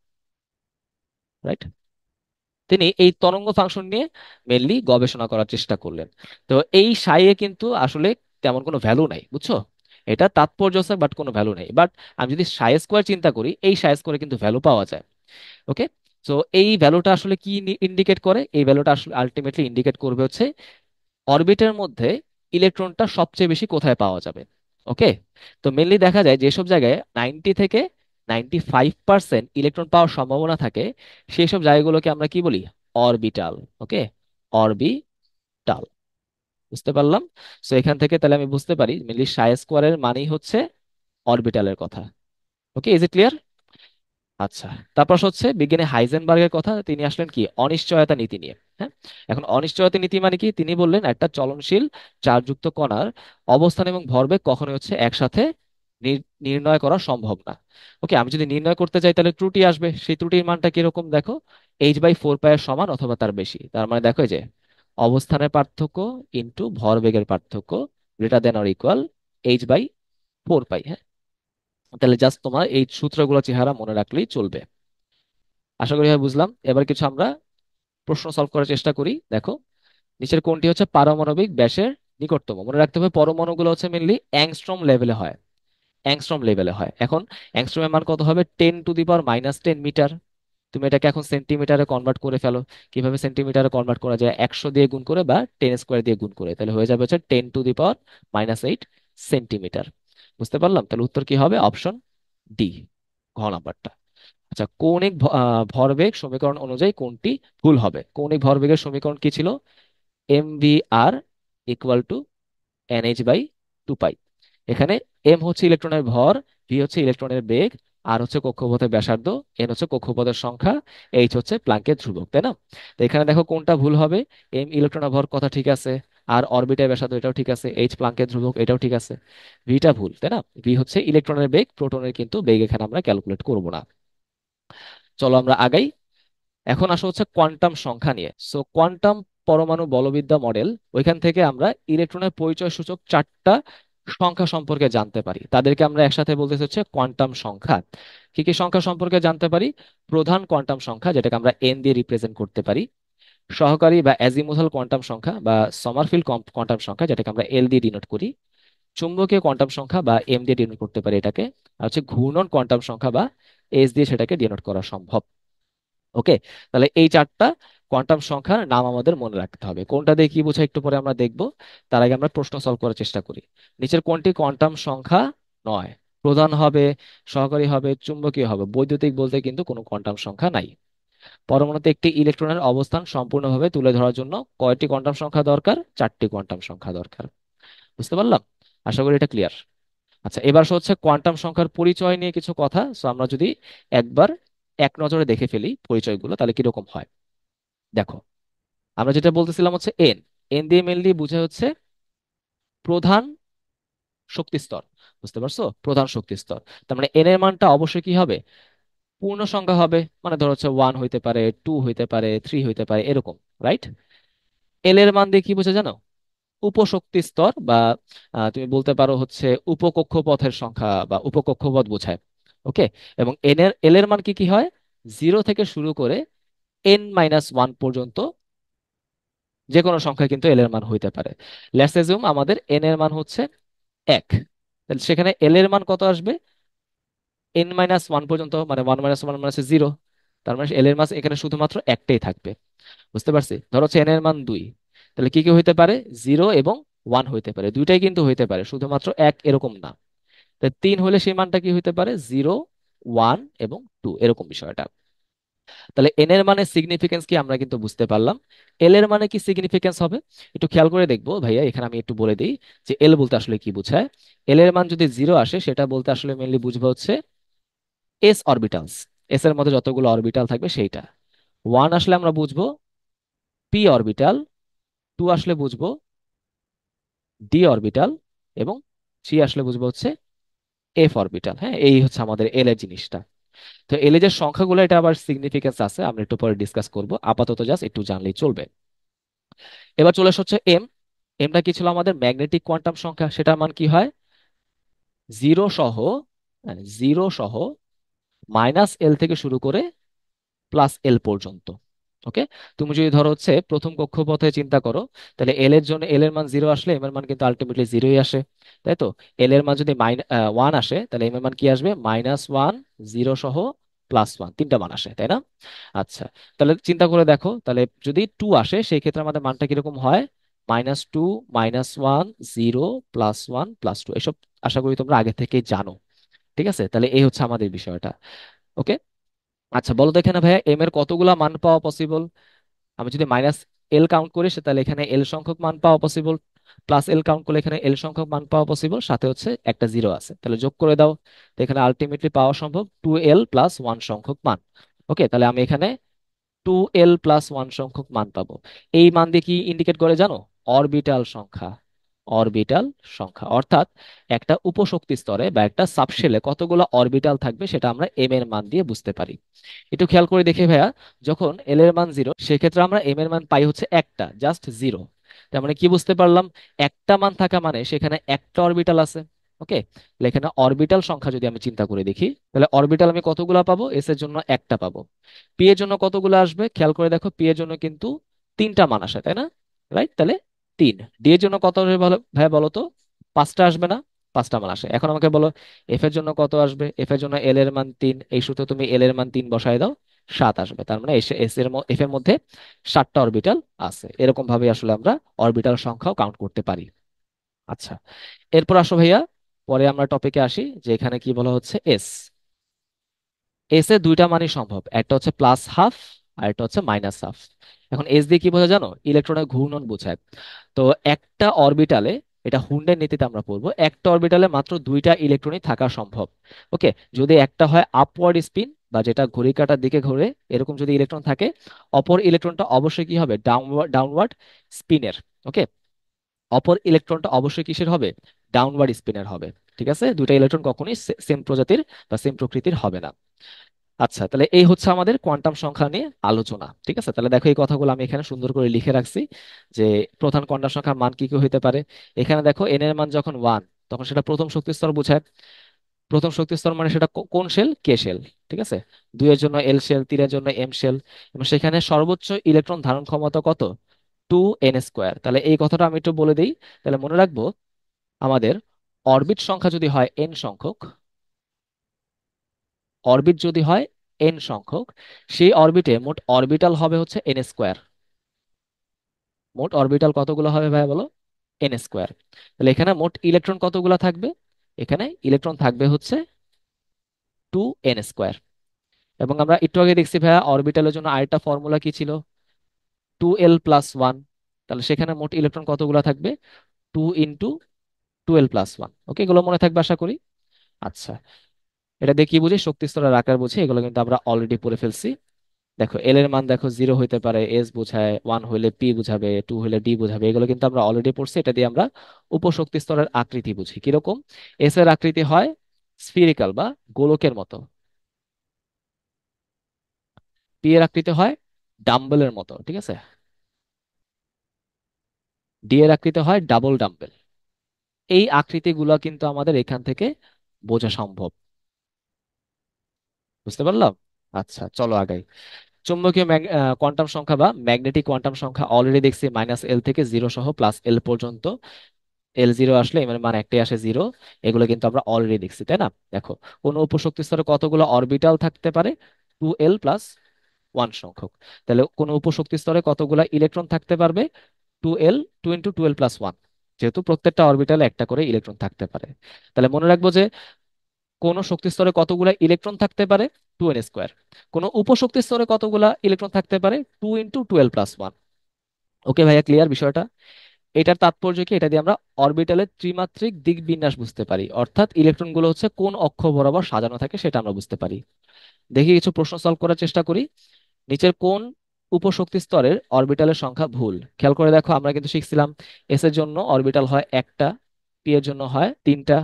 রাইট। তিনি এই তরঙ্গ ফাংশন নিয়ে মেনলি গবেষণা করার চেষ্টা করলেন। তো এই সাইয়ে কিন্তু আসলে তেমন কোনো ভ্যালু নাই, বুঝছো? এটা তাৎপর্য আছে বাট কোনো ভ্যালু নেই। বাট আমি যদি সাই স্কোয়ার চিন্তা করি, এই সাই স্কোয়ারে কিন্তু ভ্যালু পাওয়া যায়। ওকে। তো এই ভ্যালুটা আসলে কি ইন্ডিকেট করে? এই ভ্যালুটা আসলে আলটিমেটলি ইন্ডিকেট করবে হচ্ছে অরবিটের মধ্যে ইলেকট্রনটা সবচেয়ে বেশি কোথায় পাওয়া যাবে। ওকে। তো মেনলি দেখা যায় যেসব জায়গায় 90 থেকে 95% ইলেকট্রন পাওয়ার সম্ভাবনা থাকে, সেই সব জায়গাগুলোকে আমরা কি বলি? অরবিটাল। ওকে, অরবিটাল। বুঝতে পারলাম? তো এখান থেকে তাহলে আমি বুঝতে পারি মেনলি সাই স্কোয়ারের মানেই হচ্ছে অরবিটালের কথা। ওকে, ইজ ইট ক্লিয়ার? আচ্ছা, তারপর হচ্ছে বিজ্ঞানী হাইজেনবার্গের কথা, তিনি আসলেন কি অনিশ্চয়তা নীতি নিয়ে। হ্যাঁ, এখন অনিশ্চয়তা নীতি মানে কি, তিনি বললেন একটা চলনশীল চার্জযুক্ত কণার অবস্থান এবং ভরবেগ কখনোই হচ্ছে একসাথে নির্ণয় করা সম্ভব না। ওকে, আমি যদি নির্ণয় করতে চাই তাহলে ত্রুটি আসবে, সেই ত্রুটির মানটা কিরকম দেখো, H/4 এর সমান অথবা তার বেশি। তার মানে দেখো এই যে অবস্থানের পার্থক্য ইন্টু ভরবেগের পার্থক্য greater than or equal H/4 পাই। হ্যাঁ, তাহলে জাস্ট তোমার এই সূত্রগুলো চেহারা মনে রাখলেই চলবে। আশা করি হয় বুঝলাম। এবার কিছু আমরা প্রশ্ন সলভ করার চেষ্টা করি। দেখো, নিচের কোনটি হচ্ছে পারমাণবিক ব্যাসের নিকটতম? মনে রাখতে হবে পরমাণুগুলো হচ্ছে মেনলি অ্যাংস্ট্রম লেভেলে হয়, অ্যাংস্ট্রম লেভেলে হয়। এখন অ্যাংস্ট্রমের মান কত হবে, 10⁻⁻10 মিটার। তুমি এটাকে এখন সেন্টিমিটারে কনভার্ট করে ফেলো। কিভাবে সেন্টিমিটারে কনভার্ট করা যায়, 100 দিয়ে গুণ করে বা 10 স্কোয়ার দিয়ে গুণ করে, তাহলে হয়ে যাবে হচ্ছে 10⁻⁻8 সেন্টিমিটার। বুঝতে পারলাম? তাহলে উত্তর কি হবে, অপশন ডি, ঘ নাম্বারটা। আচ্ছা, ভরবেগ সমীকরণ অনুযায়ী কোনটি ভুল হবে? কৌণিক ভরবেগের সমীকরণ কি ছিল? mvr ইকুয়াল টু NH/2 পাই। এখানে এম হচ্ছে ইলেকট্রনের ভর, ভি হচ্ছে ইলেকট্রনের বেগ, আর হচ্ছে কক্ষপথের ব্যাসার্ধ, এন হচ্ছে কক্ষপথের সংখ্যা, এইচ হচ্ছে প্লাঙ্কের ধ্রুবক, তাই না? তো এখানে দেখো কোনটা ভুল হবে। এম ইলেকট্রনের ভর কথা ঠিক আছে, আর অরবিটের ব্যাসার্ধ এটাও ঠিক আছে, এইচ প্লাঙ্কের ধ্রুবক এটাও ঠিক আছে। ভিটা ভুল, তাই না? ভি হচ্ছে ইলেকট্রনের বেগ, প্রোটনের কিন্তু বেগ এখানে আমরা ক্যালকুলেট করব না। চলো আমরা আগাই। এখন আসা হচ্ছে কোয়ান্টাম সংখ্যা নিয়ে। সো কোয়ান্টাম পরমাণু বলবিদ্যা মডেল, ওইখান থেকে আমরা ইলেকট্রনের পরিচয় সূচক 4টা সংখ্যা সম্পর্কে জানতে পারি, তাদেরকে আমরা একসাথে বলতেছি হচ্ছে কোয়ান্টাম সংখ্যা। কি কি সংখ্যা সম্পর্কে জানতে পারি? প্রধান কোয়ান্টাম সংখ্যা, যেটাকে আমরা এন দিয়ে রিপ্রেজেন্ট করতে পারি। সহকারী বা অ্যাজিমুথাল কোয়ান্টাম সংখ্যা বা সমারফিল্ড কোয়ান্টাম সংখ্যা, যেটাকে আমরা এল দিয়ে ডিনোট করি। চুম্বকীয় কোয়ান্টাম সংখ্যা বা এম দিয়ে ডিনোট করতে পারি এটাকে। আর হচ্ছে ঘূর্ণন কোয়ান্টাম সংখ্যা বা এস দিয়ে সেটাকে ডিনোট করা সম্ভব। ওকে, তাহলে এই 4টা কোয়ান্টাম সংখ্যার নাম আমাদের মনে রাখতে হবে। কোনটা দিয়ে কি বোঝায় একটু পরে আমরা দেখব। তার আগে আমরা প্রশ্ন সলভ করার চেষ্টা করি। নিচের কোনটি কোয়ান্টাম সংখ্যা নয়? প্রধান হবে, সহকারী হবে, চুম্বকীয় হবে, বৈদ্যুতিক বলতে কিন্তু কোনো কোয়ান্টাম সংখ্যা নাই। পরমাণুতে একটি ইলেকট্রনের অবস্থান সম্পূর্ণভাবে তুলে ধরার জন্য কয়টি কোয়ান্টাম সংখ্যা দরকার? 4টি কোয়ান্টাম সংখ্যা দরকার। বুঝতে পারলাম? আশা করি এটা ক্লিয়ার। আচ্ছা, এবার হচ্ছে কোয়ান্টাম সংখ্যার পরিচয় নিয়ে কিছু কথা। সো আমরা যদি একবার এক নজরে দেখে ফেলি পরিচয়গুলো, তাহলে কিরকম হয় দেখো। আমরা যেটা বলতেছিলাম হচ্ছে এন, এন দিয়ে মেনলি বোঝা হচ্ছে প্রধান শক্তি স্তর। বুঝতে পারছো? প্রধান শক্তি স্তর। তার মানে এন এর মানটা অবশ্যই কি হবে, পূর্ণ সংখ্যা হবে। মানে ধরো হচ্ছে 1 হইতে পারে, 2 হইতে পারে, 3 হইতে পারে, এরকম, রাইট? এল এর মান দিয়ে কি বোঝা জানো? উপশক্তি স্তর বা তুমি বলতে পারো হচ্ছে উপকক্ষপথের সংখ্যা বা উপকক্ষপথ বোঝায়। ওকে, এবং এল এর মান কি কি হয়, 0 থেকে শুরু করে N-1 পর্যন্ত যে কোনো সংখ্যা কিন্তু এল এর মান হইতে পারে। লেটস এজিউম আমাদের এন এর মান হচ্ছে 1, তাহলে সেখানে এল এর মান কত আসবে, N-1 পর্যন্ত, মানে 1 - 1 মানে 0। তার মানে এল এর মান এখানে শুধুমাত্র একটাই থাকবে। বুঝতে পারছি? ধরো হচ্ছে এন এর মান 2, তাহলে কি কি হইতে পারে, 0 এবং 1 হইতে পারে, দুইটাই কিন্তু হইতে পারে, শুধুমাত্র এক এরকম না। তাই 3 হলে সেই মানটা কি হইতে পারে, 0, 1 এবং 2, এরকম বিষয়টা। তাহলে এন এর মানে সিগনিফিকেন্স কি আমরা কিন্তু বুঝতে পারলাম। এল এর মানে কি সিগনিফিকেন্স হবে, একটু খেয়াল করে দেখবো ভাইয়া। এখানে আমি একটু বলে দিই যে এল বলতে আসলে কি বোঝায়। এল এর মান যদি 0 আসে, সেটা বলতে আসলে মেনলি বুঝবো হচ্ছে এস অরবিটালস, এস এর মধ্যে যতগুলো অরবিটাল থাকবে সেইটা। 1 আসলে আমরা বুঝবো পি অরবিটাল, 2 আসলে বুঝবো ডি অরবিটাল, এবং 3 আসলে বুঝবো হচ্ছে এফ অরবিটাল। হ্যাঁ, এই হচ্ছে আমাদের এল এর জিনিসটা। তো এল এর যে সংখ্যাগুলো, এটা আবার সিগনিফিকেন্স আছে, আমরা একটু পরে ডিসকাস করব, আপাতত জাস্ট একটু জানলেই চলবে। এবার চলে আসা হচ্ছে এম। এমটা কি ছিল আমাদের ম্যাগনেটিক কোয়ান্টাম সংখ্যা, সেটার মান কি হয়, 0 সহ, 0 সহ -L থেকে শুরু করে +L পর্যন্ত। ওকে, তুমি যদি ধরো হচ্ছে প্রথম কক্ষপথে চিন্তা করো, তাহলে এল এর জন্য এল এর মান 0 আসলে এম এর মান কিন্তু আলটিমেটলি 0ই আসে, তাই তো? এল এর মান যদি 1 আসে, তাহলে এম এর মান কি আসবে, -1, 0 সহ +1, তিনটা মান আসে, তাই না? আচ্ছা, তাহলে চিন্তা করে দেখো, তাহলে যদি 2 আসে, সেই ক্ষেত্রে আমাদের মানটা কিরকম হয়, -2, -1, 0, +1, +2, এসব আশা করি তোমরা আগে থেকেই জানো। ঠিক আছে, তাহলে এই হচ্ছে আমাদের বিষয়টা। ওকে, আচ্ছা বলো তো এখানে ভাইয়া এম এর কতগুলা মান পাওয়া পসিবল? আমি যদি -L কাউন্ট করি তাহলে এখানে এল সংখ্যক মান পাওয়া পসিবল। প্লাস এল কাউন্ট করলে এখানে এল সংখ্যক মান পাওয়া পসিবল, সাথে হচ্ছে একটা জিরো আছে, তাহলে যোগ করে দাও। তো এখানে আলটিমেটলি পাওয়া সম্ভব 2l+1 সংখ্যক মান। ওকে, তাহলে আমি এখানে 2l+1 সংখ্যক মান পাবো। এই মান দিয়ে কি ইন্ডিকেট করে জানো? অরবিটাল সংখ্যা। অরবিটাল সংখ্যা অর্থাৎ একটা উপশক্তি স্তরে বা একটা সাবশেলে কতগুলো অরবিটাল থাকবে সেটা আমরা এম এর মান দিয়ে বুঝতে পারি। একটু খেয়াল করে দেখে ভাইয়া, যখন এল এর মান জিরো সেক্ষেত্রে আমরা এম এর মান পাই হচ্ছে একটা, জাস্ট জিরো। তার মানে কি বুঝতে পারলাম? একটা মান থাকা মানে সেখানে একটা অরবিটাল আছে। ওকে, তাহলে এখানে অরবিটাল সংখ্যা যদি আমি চিন্তা করে দেখি, তাহলে অরবিটাল আমি কতগুলো পাবো? এস এর জন্য একটা পাবো। পি এর জন্য কতগুলো আসবে? খেয়াল করে দেখো, পি এর জন্য কিন্তু তিনটা মান আসে, তাই না? রাইট, তাহলে তিন। ডি এর জন্য কত আসবে বলো ভাই, বলো তো? পাঁচটা আসবে না? পাঁচটা মান আসে। এখন আমাকে বলো এফ এর জন্য কত আসবে? এফ এর জন্য এল এর মান তিন, এই সূত্রে তুমি এল এর মান তিন বসায় দাও, সাত আসবে। তার মানে এফ এর মধ্যে সাতটা অরবিটাল আছে। এরকম ভাবে আসলে আমরা অরবিটাল সংখ্যাও কাউন্ট করতে পারি। আচ্ছা, এরপর আসো ভাইয়া, পরে আমরা টপিকে আসি যে এখানে কি বলা হচ্ছে এস। এস এ দুইটা মানই সম্ভব, একটা হচ্ছে প্লাস হাফ আর একটা হচ্ছে মাইনাস হাফ। এখন এস দিয়ে কি বোঝা জানো? ইলেকট্রনের ঘূর্ণন বোঝায়। তো একটা অরবিটালে, এটা হুন্ডের নীতিতে আমরা পড়বো, একটা অরবিটালে মাত্র দুইটা ইলেকট্রনই থাকা সম্ভব। ওকে, যদি একটা হয় আপওয়ার্ড স্পিন বা যেটা ঘড়ি কাঁটার দিকে ঘোরে এরকম যদি ইলেকট্রন থাকে, অপর ইলেকট্রনটা অবশ্যই কি হবে? Downward downward স্পিনের। ওকে, অপর ইলেকট্রনটা অবশ্যই কিসের হবে? ডাউনওয়ার্ড স্পিনের হবে। ঠিক আছে, দুইটা ইলেকট্রন কখনোই সেম প্রজাতির বা সেম প্রকৃতির হবে না। আচ্ছা, তাহলে এই হচ্ছে আমাদের কোয়ান্টাম সংখ্যা নিয়ে আলোচনা। ঠিক আছে, তাহলে দেখো এই কথাগুলো আমি এখানে সুন্দর করে লিখে রাখছি যে প্রধান কোয়ান্টাম সংখ্যার মান কি কি হতে পারে। এখানে দেখো এন এর মান যখন ওয়ান, তখন সেটা প্রথম শক্তি স্তর বোঝায়। প্রথম শক্তি স্তর মানে সেটা কোন শেল? কে শেল। ঠিক আছে, দুই এর জন্য এল শেল, তিনের জন্য এম শেল, এবং সেখানে সর্বোচ্চ ইলেকট্রন ধারণ ক্ষমতা কত? 2n²। তাহলে এই কথাটা আমি একটু বলে দিই, তাহলে মনে রাখবো আমাদের অরবিট সংখ্যা যদি হয় এন সংখ্যক, অরবিট যদি হয় এন সংখ্যক, সেই অরবিটে মোট অরবিটাল হবে হচ্ছে n²। মোট অরবিটাল কতগুলো হবে ভাই বলো? n²। তাহলে এখানে মোট ইলেকট্রন কতগুলো থাকবে? এখানে ইলেকট্রন থাকবে হচ্ছে 2n²। এবং আমরা একটু আগে দেখছি ভাইয়া অরবিটালের জন্য আরেকটা ফর্মুলা কি ছিল? 2l+1। তাহলে সেখানে মোট ইলেকট্রন কতগুলো থাকবে? 2 × 2l+1। ওকে, এগুলো মনে থাকবে আশা করি। আচ্ছা, এটা দিয়ে কি বুঝি? শক্তি স্তরের আকার বুঝি, এগুলো কিন্তু আমরা অলরেডি পড়ে ফেলছি। দেখো এল এর মান দেখো জিরো হইতে পারে, এস বোঝায়, ওয়ান হইলে পি বুঝাবে, টু হইলে ডি বুঝাবে, এগুলো কিন্তু আমরা অলরেডি পড়ছি। এটা দিয়ে আমরা উপশক্তি স্তরের আকৃতি বুঝি কিরকম। এস এর আকৃতি হয় স্ফিরিক্যাল বা গোলকের মতো। পি এর আকৃতি হয় ডাম্বেলের মতো। ঠিক আছে, ডি এর আকৃতি হয় ডাবল ডাম্বেল। এই আকৃতিগুলো কিন্তু আমাদের এখান থেকে বোঝা সম্ভব। বুঝতে পারলাম? আচ্ছা, চলো আগাই। চুম্বকীয় কোয়ান্টাম সংখ্যা বা ম্যাগনেটিক কোয়ান্টাম সংখ্যা অলরেডি দেখছি -L থেকে জিরো সহ +L পর্যন্ত। এল জিরো আসলে এম এর মান একটাই আসে, জিরো। এগুলো কিন্তু আমরা অলরেডি দেখছি, তাই না? দেখো কোন উপশক্তি স্তরে কতগুলো অরবিটাল থাকতে পারে? 2l+1 সংখ্যক। তাহলে কোন উপশক্তি স্তরে কতগুলো ইলেকট্রন থাকতে পারবে? 2l, 2 × 2l+1। যেহেতু প্রত্যেকটা অরবিটালে একটা করে ইলেকট্রন থাকতে পারে, তাহলে মনে রাখবো যে কোন শক্তি স্তরে কতগুলা ইলেকট্রন থাকতে পারে? 2n²। কোন উপশক্তি স্তরে কতগুলা ইলেকট্রন থাকতে পারে? 2 × 2l+1। ওকে ভাইয়া, ক্লিয়ার বিষয়টা? এটার তাৎপর্য কি? এটা দিয়ে আমরা অরবিটালের ত্রিমাত্রিক দিক বিন্যাস বুঝতে পারি, অর্থাৎ ইলেকট্রনগুলো হচ্ছে কোন অক্ষ বরাবর সাজানো থাকে সেটা আমরা বুঝতে পারি। দেখি কিছু প্রশ্ন সলভ করার চেষ্টা করি। নিচের কোন উপশক্তি স্তরের অরবিটালের সংখ্যা ভুল? খেয়াল করে দেখো, আমরা কিন্তু শিখছিলাম এস এর জন্য অরবিটাল হয় একটা, পি এর জন্য হয় তিনটা,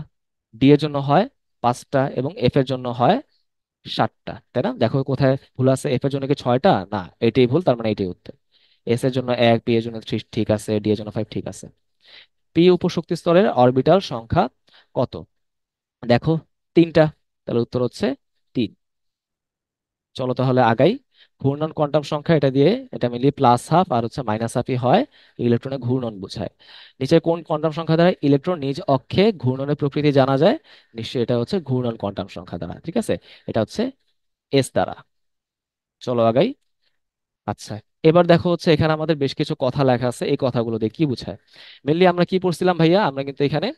ডি এর জন্য হয় পাঁচটা, এবং এফ এর জন্য হয় সাতটা, তাই না? দেখো কোথায় ভুল আছে। এফ এর জন্য কি ছয়টা? না, এটাই ভুল, তার মানে এটাই উত্তর। এস এর জন্য এক, পি এর জন্য থ্রি ঠিক আছে, ডি এর জন্য ফাইভ ঠিক আছে। পি উপশক্তি স্তরের অরবিটাল সংখ্যা কত? দেখো তিনটা, তাহলে উত্তর হচ্ছে তিন। চলো তাহলে আগাই। ঘূর্ণন কোয়ান্টাম সংখ্যা, এটা দিয়ে এটা মিলিয়ে প্লাস হাফ আর হচ্ছে মাইনাস হাফই হয়, ইলেকট্রনের ঘূর্ণন বোঝায়। নিচে কোন কোয়ান্টাম সংখ্যা দ্বারা ইলেকট্রন নিজ অক্ষে ঘূর্ণনের প্রকৃতি জানা যায়? নিশ্চয়ই এটা হচ্ছে ঘূর্ণন কোয়ান্টাম সংখ্যা দ্বারা। ঠিক আছে, এটা হচ্ছে এস দ্বারা। চলো আগাই। আচ্ছা, এবার দেখো হচ্ছে এখানে আমাদের বেশ কিছু কথা লেখা আছে, এই কথাগুলো দিয়ে কি বোঝায়? মেনলি আমরা কি পড়ছিলাম ভাইয়া? আমরা কিন্তু এখানে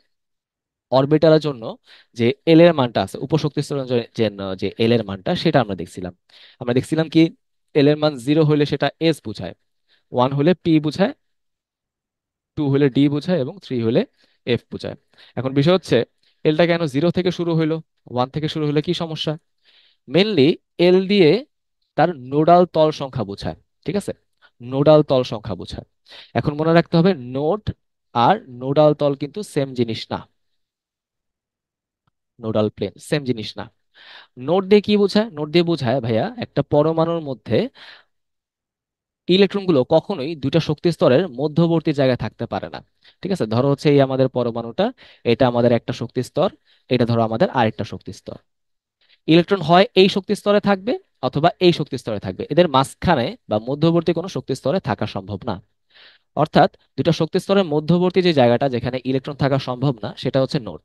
অরবিটালের জন্য যে এল এর মানটা আছে, উপশক্তি স্তরের জন্য যে এল এর মানটা, সেটা আমরা দেখছিলাম। আমরা দেখছিলাম কি এল এর মান জিরো হইলে সেটা এস বুঝায়, ওয়ান হলে পি বুঝায়, টু হলে ডি বোঝায় এবং থ্রি হলে এফ বোঝায়। এখন বিষয় হচ্ছে এলটা কেন জিরো থেকে শুরু হইলো, ওয়ান থেকে শুরু হলে কি সমস্যা? মেনলি এল দিয়ে তার নোডাল তল সংখ্যা বোঝায়, ঠিক আছে? নোডাল তল সংখ্যা বোঝায়। এখন মনে রাখতে হবে নোড আর নোডাল তল কিন্তু সেম জিনিস না, নোডাল প্লেন সেম জিনিস না। নোড দিয়ে কি বোঝায়? নোড দিয়ে বোঝায় ভাইয়া একটা পরমাণুর মধ্যে ইলেকট্রনগুলো কখনোই দুইটা শক্তি স্তরের মধ্যবর্তী জায়গায় থাকতে পারে না। ঠিক আছে, ধরো হচ্ছে এই আমাদের পরমাণুটা, এটা আমাদের একটা শক্তি স্তর, এটা ধরো আমাদের আরেকটা শক্তি স্তর। ইলেকট্রন হয় এই শক্তি স্তরে থাকবে অথবা এই শক্তি স্তরে থাকবে, এদের মাঝখানে বা মধ্যবর্তী কোনো শক্তি স্তরে থাকা সম্ভব না। অর্থাৎ দুটা শক্তি স্তরের মধ্যবর্তী যে জায়গাটা যেখানে ইলেকট্রন থাকা সম্ভব না সেটা হচ্ছে নোড।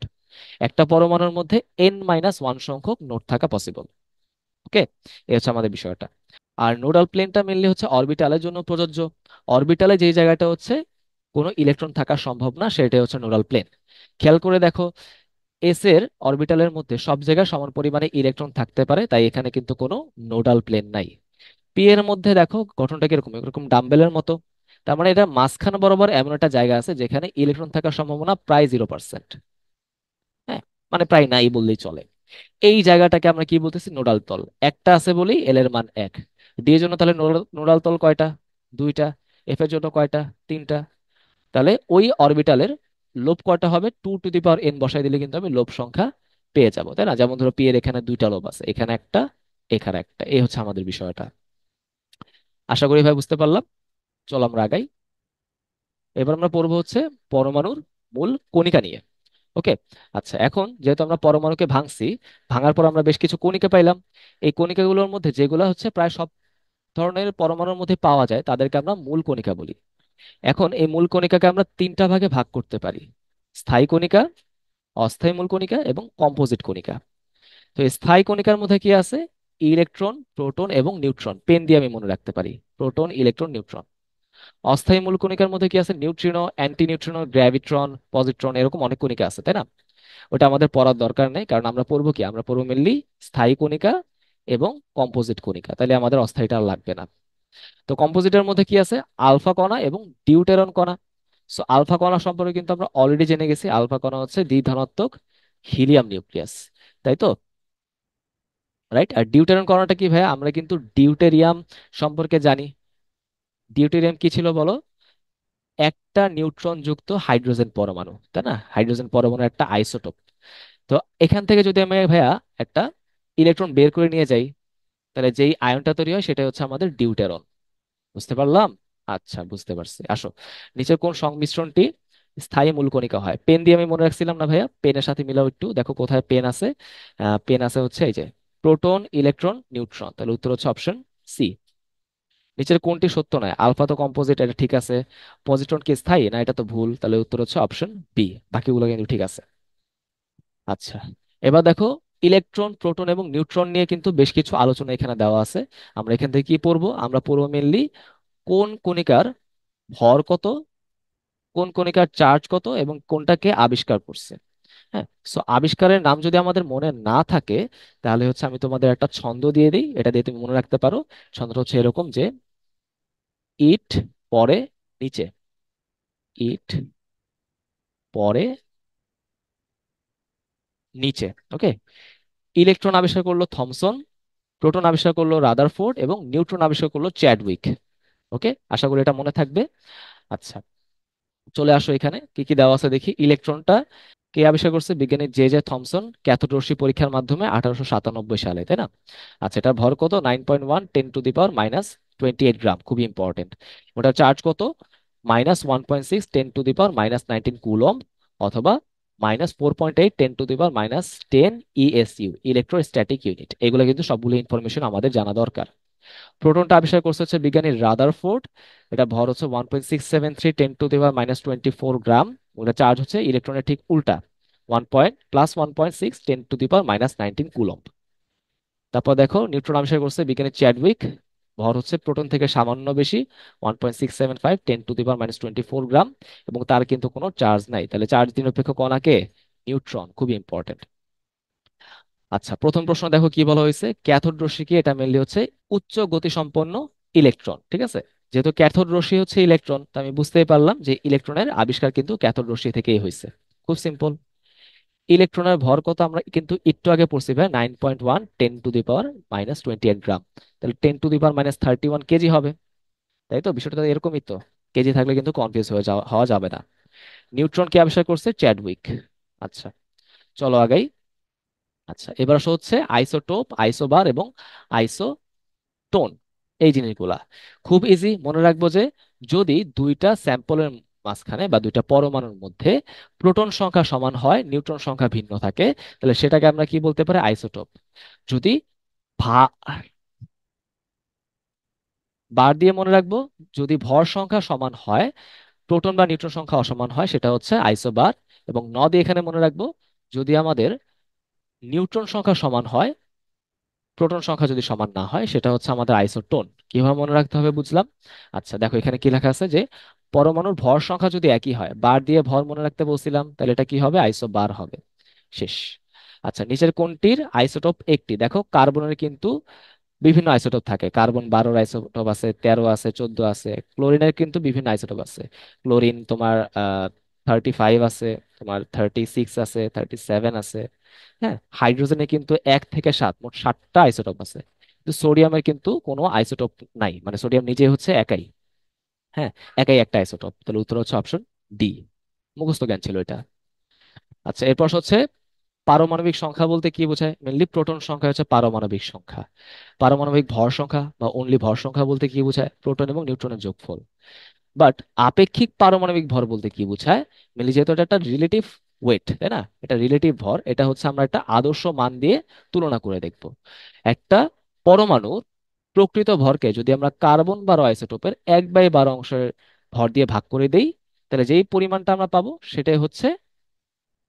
একটা পরমাণুর মধ্যে n-1 সংখ্যক নোড থাকা পসিবল। ওকে, এই হচ্ছে আমাদের বিষয়টা। আর নোডাল প্লেনটা মেনলি হচ্ছে অরবিটালের জন্য প্রযোজ্য। অরবিটালে যেই জায়গাটা হচ্ছে কোনো ইলেকট্রন থাকা সম্ভব না সেটাই হচ্ছে নোডাল প্লেন। খেয়াল করে দেখো, এস এর অরবিটালের মধ্যে সব জায়গায় সমান পরিমাণে ইলেকট্রন থাকতে পারে, তাই এখানে কিন্তু কোনো নোডাল প্লেন নাই। পি এর মধ্যে দেখো গঠনটা কিরকম, এরকম ডাম্বেলের মতো। তার মানে এটা মাঝখান বরাবর এমন একটা জায়গা আছে যেখানে ইলেকট্রন থাকার সম্ভাবনা প্রায় 0%। হ্যাঁ, মানে প্রায় নাই বললেই চলে। এই জায়গাটাকে আমরা কি বলতেছি? নোডাল তল। একটা আছে বলেই এল এর মান এক। ডি এর জন্য তাহলে নোডাল তল কয়টা? দুইটা। এফ এর জন্য কয়টা? তিনটা। তাহলে ওই অরবিটালের লোব কয়টা হবে? 2 টু দি পাওয়ার n বসাই দিলে কিন্তু আমি লোব সংখ্যা পেয়ে যাবো, তাই না? যেমন ধরো পি এর এখানে দুইটা লোব আছে, এখানে একটা, এখানে একটা। এই হচ্ছে আমাদের বিষয়টা। আশা করি ভাই বুঝতে পারলাম। চলো আমরা আগাই। এবার আমরা পড়বো হচ্ছে পরমাণুর মূল কণিকা নিয়ে। ওকে। আচ্ছা, এখন যেহেতু আমরা পরমাণুকে ভাঙছি, ভাঙার পর আমরা বেশ কিছু কণিকা পাইলাম। এই কণিকাগুলোর মধ্যে যেগুলো হচ্ছে প্রায় সব ধরনের পরমাণুর মধ্যে পাওয়া যায় তাদেরকে আমরা মূল কণিকা বলি। এখন এই মূল কণিকাকে আমরা তিনটা ভাগে ভাগ করতে পারি: স্থায়ী কণিকা, অস্থায়ী মূল কণিকা এবং কম্পোজিট কণিকা। তো এই স্থায়ী কণিকার মধ্যে কি আছে? ইলেকট্রন, প্রোটন এবং নিউট্রন। পেন দিয়ে আমি মনে রাখতে পারি, প্রোটন, ইলেকট্রন, নিউট্রন। অস্থায়ী মূল কণিকার মধ্যে কি আছে? নিউট্রিনো, অ্যান্টি নিউট্রিনো, গ্র্যাভিট্রন, পজিট্রন, এরকম অনেক কণিকা আছে, তাই না? ওটা আমাদের পড়ার দরকার নেই, কারণ আমরা পড়বো কি, আমরা পড়বো মেনলি স্থায়ী কণিকা এবং কম্পোজিট কণিকা, তাহলে আমাদের অস্থায়ীটা আর লাগবে না। তো কম্পোজিটের মধ্যে কি আছে? আলফা কণা এবং ডিউটেরন কণা। সো আলফা কণা সম্পর্কে কিন্তু আমরা অলরেডি জেনে গেছি, আলফা কণা হচ্ছে দ্বিধনাত্মক হিলিয়াম নিউক্লিয়াস, তাই তো? রাইট। আর ডিউটেরন কণাটা কি ভাইয়া? আমরা কিন্তু ডিউটেরিয়াম সম্পর্কে জানি। ডিউটেরিয়াম কি ছিল বলো? একটা নিউট্রন যুক্ত হাইড্রোজেন পরমাণু, তাই না? হাইড্রোজেন পরমাণু একটা আইসোটোপ। তো এখান থেকে যদি আমি ভাইয়া একটা ইলেকট্রন বের করে নিয়ে যাই, তাহলে যেই আয়নটা তৈরি হয় সেটা হচ্ছে আমাদের ডিউটেরন। বুঝতে পারলাম? আচ্ছা, বুঝতে পারছি। আসো, নিচের কোন সংমিশ্রণটি স্থায়ী মূল কণিকা হয়? পেন দিয়ে আমি মনে রাখছিলাম না ভাইয়া, পেনের সাথে মিলাও একটু, দেখো কোথায় পেন আছে। পেন আছে হচ্ছে এই যে প্রোটন, ইলেকট্রন, নিউট্রন। তাহলে উত্তর হচ্ছে অপশন সি। নিচের কোনটি সত্য নয়? আলফা তো কম্পোজিট, এটা ঠিক আছে। পজিট্রন কি স্থায়ী না? এটা তো ভুল, তাহলে উত্তর হচ্ছে অপশন বি। বাকিগুলো কিন্তু ঠিক আছে। আচ্ছা, এবার দেখো, ইলেকট্রন, প্রোটন এবং নিউট্রন নিয়ে কিন্তু বেশ কিছু আলোচনা এখানে দেওয়া আছে। আমরা এখান থেকে কি পড়বো? আমরা পড়বো মেনলি কোন কণিকার ভর কত, কোন কণিকার চার্জ কত এবং কোনটাকে আবিষ্কার করছে। হ্যাঁ, সো আবিষ্কারের নাম যদি আমাদের মনে না থাকে, তাহলে হচ্ছে আমি তোমাদের একটা ছন্দ দিয়ে দিই, এটা দিয়ে তুমি মনে রাখতে পারো। ছন্দটা হচ্ছে এরকম যে ইট পরে নিচে, ইট পরে নিচে। ওকে। ইলেকট্রন আবিষ্কার করলো থমসন, প্রোটন আবিষ্কার করলো রাদারফোর্ড এবং নিউট্রন আবিষ্কার করলো চ্যাডউইক। ওকে, আশা করি এটা মনে থাকবে। আচ্ছা, চলে আসো, এখানে কি কি দেওয়া আছে দেখি। ইলেকট্রনটা কে আবিষ্কার করছে? বিজ্ঞানী জে জে থমসন, ক্যাথোড রশ্মি পরীক্ষার মাধ্যমে 1897 সালে, তাই না? আচ্ছা, এটার ভর কত? 9.1 10⁻²৮ গ্রাম, খুবই ইম্পর্টেন্ট। ওটার চার্জ কত? -1.6 10⁻−19 কুলম্ব, অথবা -4.8 10⁻10 ইএসইউ, ইলেকট্রোস্ট্যাটিক ইউনিট। এগুলো কিন্তু সবগুলো ইনফরমেশন আমাদের জানা দরকার। প্রোটনটা আবিষ্কার করছে হচ্ছে বিজ্ঞানী রাদারফোর্ড। এটা ভর হচ্ছে 1.673 10⁻24 গ্রাম। ওটা চার্জ হচ্ছে ইলেকট্রনের ঠিক উল্টা, 1.+1.6 10⁻−19 কুলম্ব। তারপর দেখো, নিউট্রন আবিষ্কার করছে বিজ্ঞানী চ্যাডউইক। ভর হচ্ছে প্রোটন থেকে সামান্য বেশি, 1.675 10⁻24 গ্রাম। এবং তার কিন্তু কোনো চার্জ নাই, তাহলে চার্জ নিরপেক্ষ কণাকে নিউট্রন, খুবই ইম্পর্টেন্ট। আচ্ছা, প্রথম প্রশ্ন দেখো কি বলা হয়েছে, ক্যাথোড রশ্মি কি? এটা মেনলি হচ্ছে উচ্চ গতিসম্পন্ন ইলেকট্রন, ঠিক আছে? যেহেতু ক্যাথোড রশ্মি হচ্ছে ইলেকট্রন, তো আমি বুঝতেই পারলাম যে ইলেকট্রনের আবিষ্কার কিন্তু ক্যাথোড রশ্মি থেকেই হয়েছে। খুব সিম্পল। ইলেকট্রনের ভর কত আমরা কিন্তু একটু আগে পড়ছি ভাই, 9.1 10⁻⁻28 গ্রাম। তাহলে 10⁻31 কেজি হবে। তাই তো, বিষয়টা তো এরকমই তো। কেজি থাকলে কিন্তু কনফিউজ হওয়া যাবে না। নিউট্রন কে আবিষ্কার করছে? চ্যাডউইক। আচ্ছা, চলো আগাই। আচ্ছা, এবার আসা হচ্ছে আইসোটোপ, আইসোবার এবং আইসোটোন, এই জিনিসগুলা খুব ইজি মনে রাখবো যে যদি দুইটা স্যাম্পলের মাঝখানে বা দুইটা পরমাণুর মধ্যে প্রোটন সংখ্যা সমান হয়, নিউট্রন সংখ্যা ভিন্ন থাকে, তাহলে সেটাকে আমরা কি বলতে পারি? আইসোটোপ। যদি ভা বার দিয়ে মনে রাখবো, যদি ভর সংখ্যা সমান হয়, প্রোটন বা নিউট্রন সংখ্যা অসমান হয়, সেটা হচ্ছে আইসোবার। এবং দিয়ে এখানে মনে রাখবো, যদি আমাদের নিউট্রন সংখ্যা সমান হয়, প্রোটন সংখ্যা যদি সমান না হয়, সেটা হচ্ছে আমাদের আইসোটোন। কিভাবে মনে রাখতে হবে বুঝলাম। আচ্ছা দেখো, এখানে কি লেখা আছে যে পরমাণুর ভর সংখ্যা যদি একই হয়, বার দিয়ে ভর মনে রাখতে বলছিলাম, তাহলে এটা কি হবে? আইসোবার হবে। শেষ। আচ্ছা, নিচের কোনটির আইসোটোপ একটি? দেখো, কার্বনের কিন্তু বিভিন্ন আইসোটোপ থাকে। কার্বন 12 আইসোটোপ আছে, 13 আছে, 14 আছে। ক্লোরিনের কিন্তু বিভিন্ন আইসোটোপ আছে। ক্লোরিন তোমার 35 আছে, তোমার 36 আছে, 37 আছে। হ্যাঁ, হাইড্রোজেনে কিন্তু 1 থেকে 7, মোট 7টা আইসোটোপ আছে। কিন্তু সোডিয়ামের কিন্তু কোনো আইসোটোপ নাই, মানে সোডিয়াম নিজে হচ্ছে একাই। হ্যাঁ, একাই একটা আইসোটোপ। তাহলে উত্তর হচ্ছে অপশন ডি। মুখস্থ জ্ঞান ছিল এটা। আচ্ছা, এরপর হচ্ছে পারমাণবিক সংখ্যা বলতে কি বোঝায়? মেনলি প্রোটন সংখ্যা হচ্ছে পারমাণবিক সংখ্যা। পারমাণবিক ভর সংখ্যা বা অনলি ভর সংখ্যা বলতে কি বোঝায়? প্রোটন এবং নিউট্রনের যোগফল। বাট আপেক্ষিক পারমাণবিক ভর বলতে কি বোঝায়? মেনলি যেহেতু এটা একটা রিলেটিভ ওয়েট, তাই না, এটা রিলেটিভ ভর, এটা হচ্ছে আমরা একটা আদর্শ মান দিয়ে তুলনা করে দেখব। একটা পরমাণুর প্রকৃত ভরকে যদি আমরা কার্বন 12 আইসোটোপের 1/12 ভর দিয়ে ভাগ করে দেই, তাহলে যেই পরিমাণটা আমরা পাবো সেটাই হচ্ছে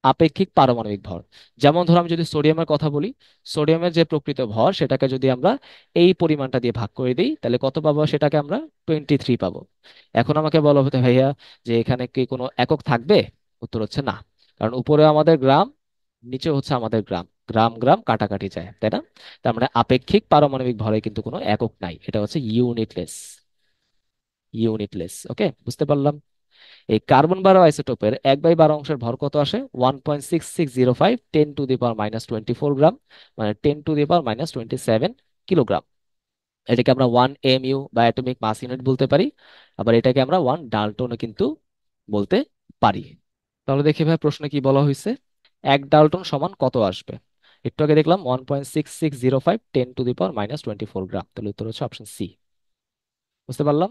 আপেক্ষিক পারমাণবিক ভর। যেমন ধরো, আমি যদি সোডিয়ামের কথা বলি, সোডিয়ামের যে প্রকৃত ভর সেটাকে যদি আমরা এই পরিমাণটা দিয়ে ভাগ করে দিই, তাহলে কত পাবো? সেটাকে আমরা 23 পাবো। এখন আমাকে বলো হতে ভাইয়া যে এখানে কি কোনো একক থাকবে? উত্তর হচ্ছে না। কারণ উপরে আমাদের গ্রাম, নিচে হচ্ছে আমাদের গ্রাম, গ্রাম গ্রাম কাটাকাটি যায়, তাই না? তার মানে আপেক্ষিক পারমাণবিক ভরে কিন্তু কোনো একক নাই, এটা হচ্ছে ইউনিটলেস। ইউনিটলেস, ওকে, বুঝতে পারলাম। এই কার্বন 12 আইসোটোপের 1/12 ভর কত আসে? 1.6605 10⁻⁻24 গ্রাম, মানে 10⁻⁻27 কিলোগ্রাম। এটাকে আমরা 1 mu বা অ্যাটমিক মাস ইউনিট বলতে পারি। আবার এটাকে আমরা 1 ডাল্টনও কিন্তু বলতে পারি। তাহলে দেখি ভাই প্রশ্নে কি বলা হয়েছে। 1 ডাল্টন সমান কত আসবে? একটু আগে দেখলাম 1.6605 10⁻⁻24 গ্রাম, তাহলে উত্তর হচ্ছে অপশন সি। বুঝতে পারলাম।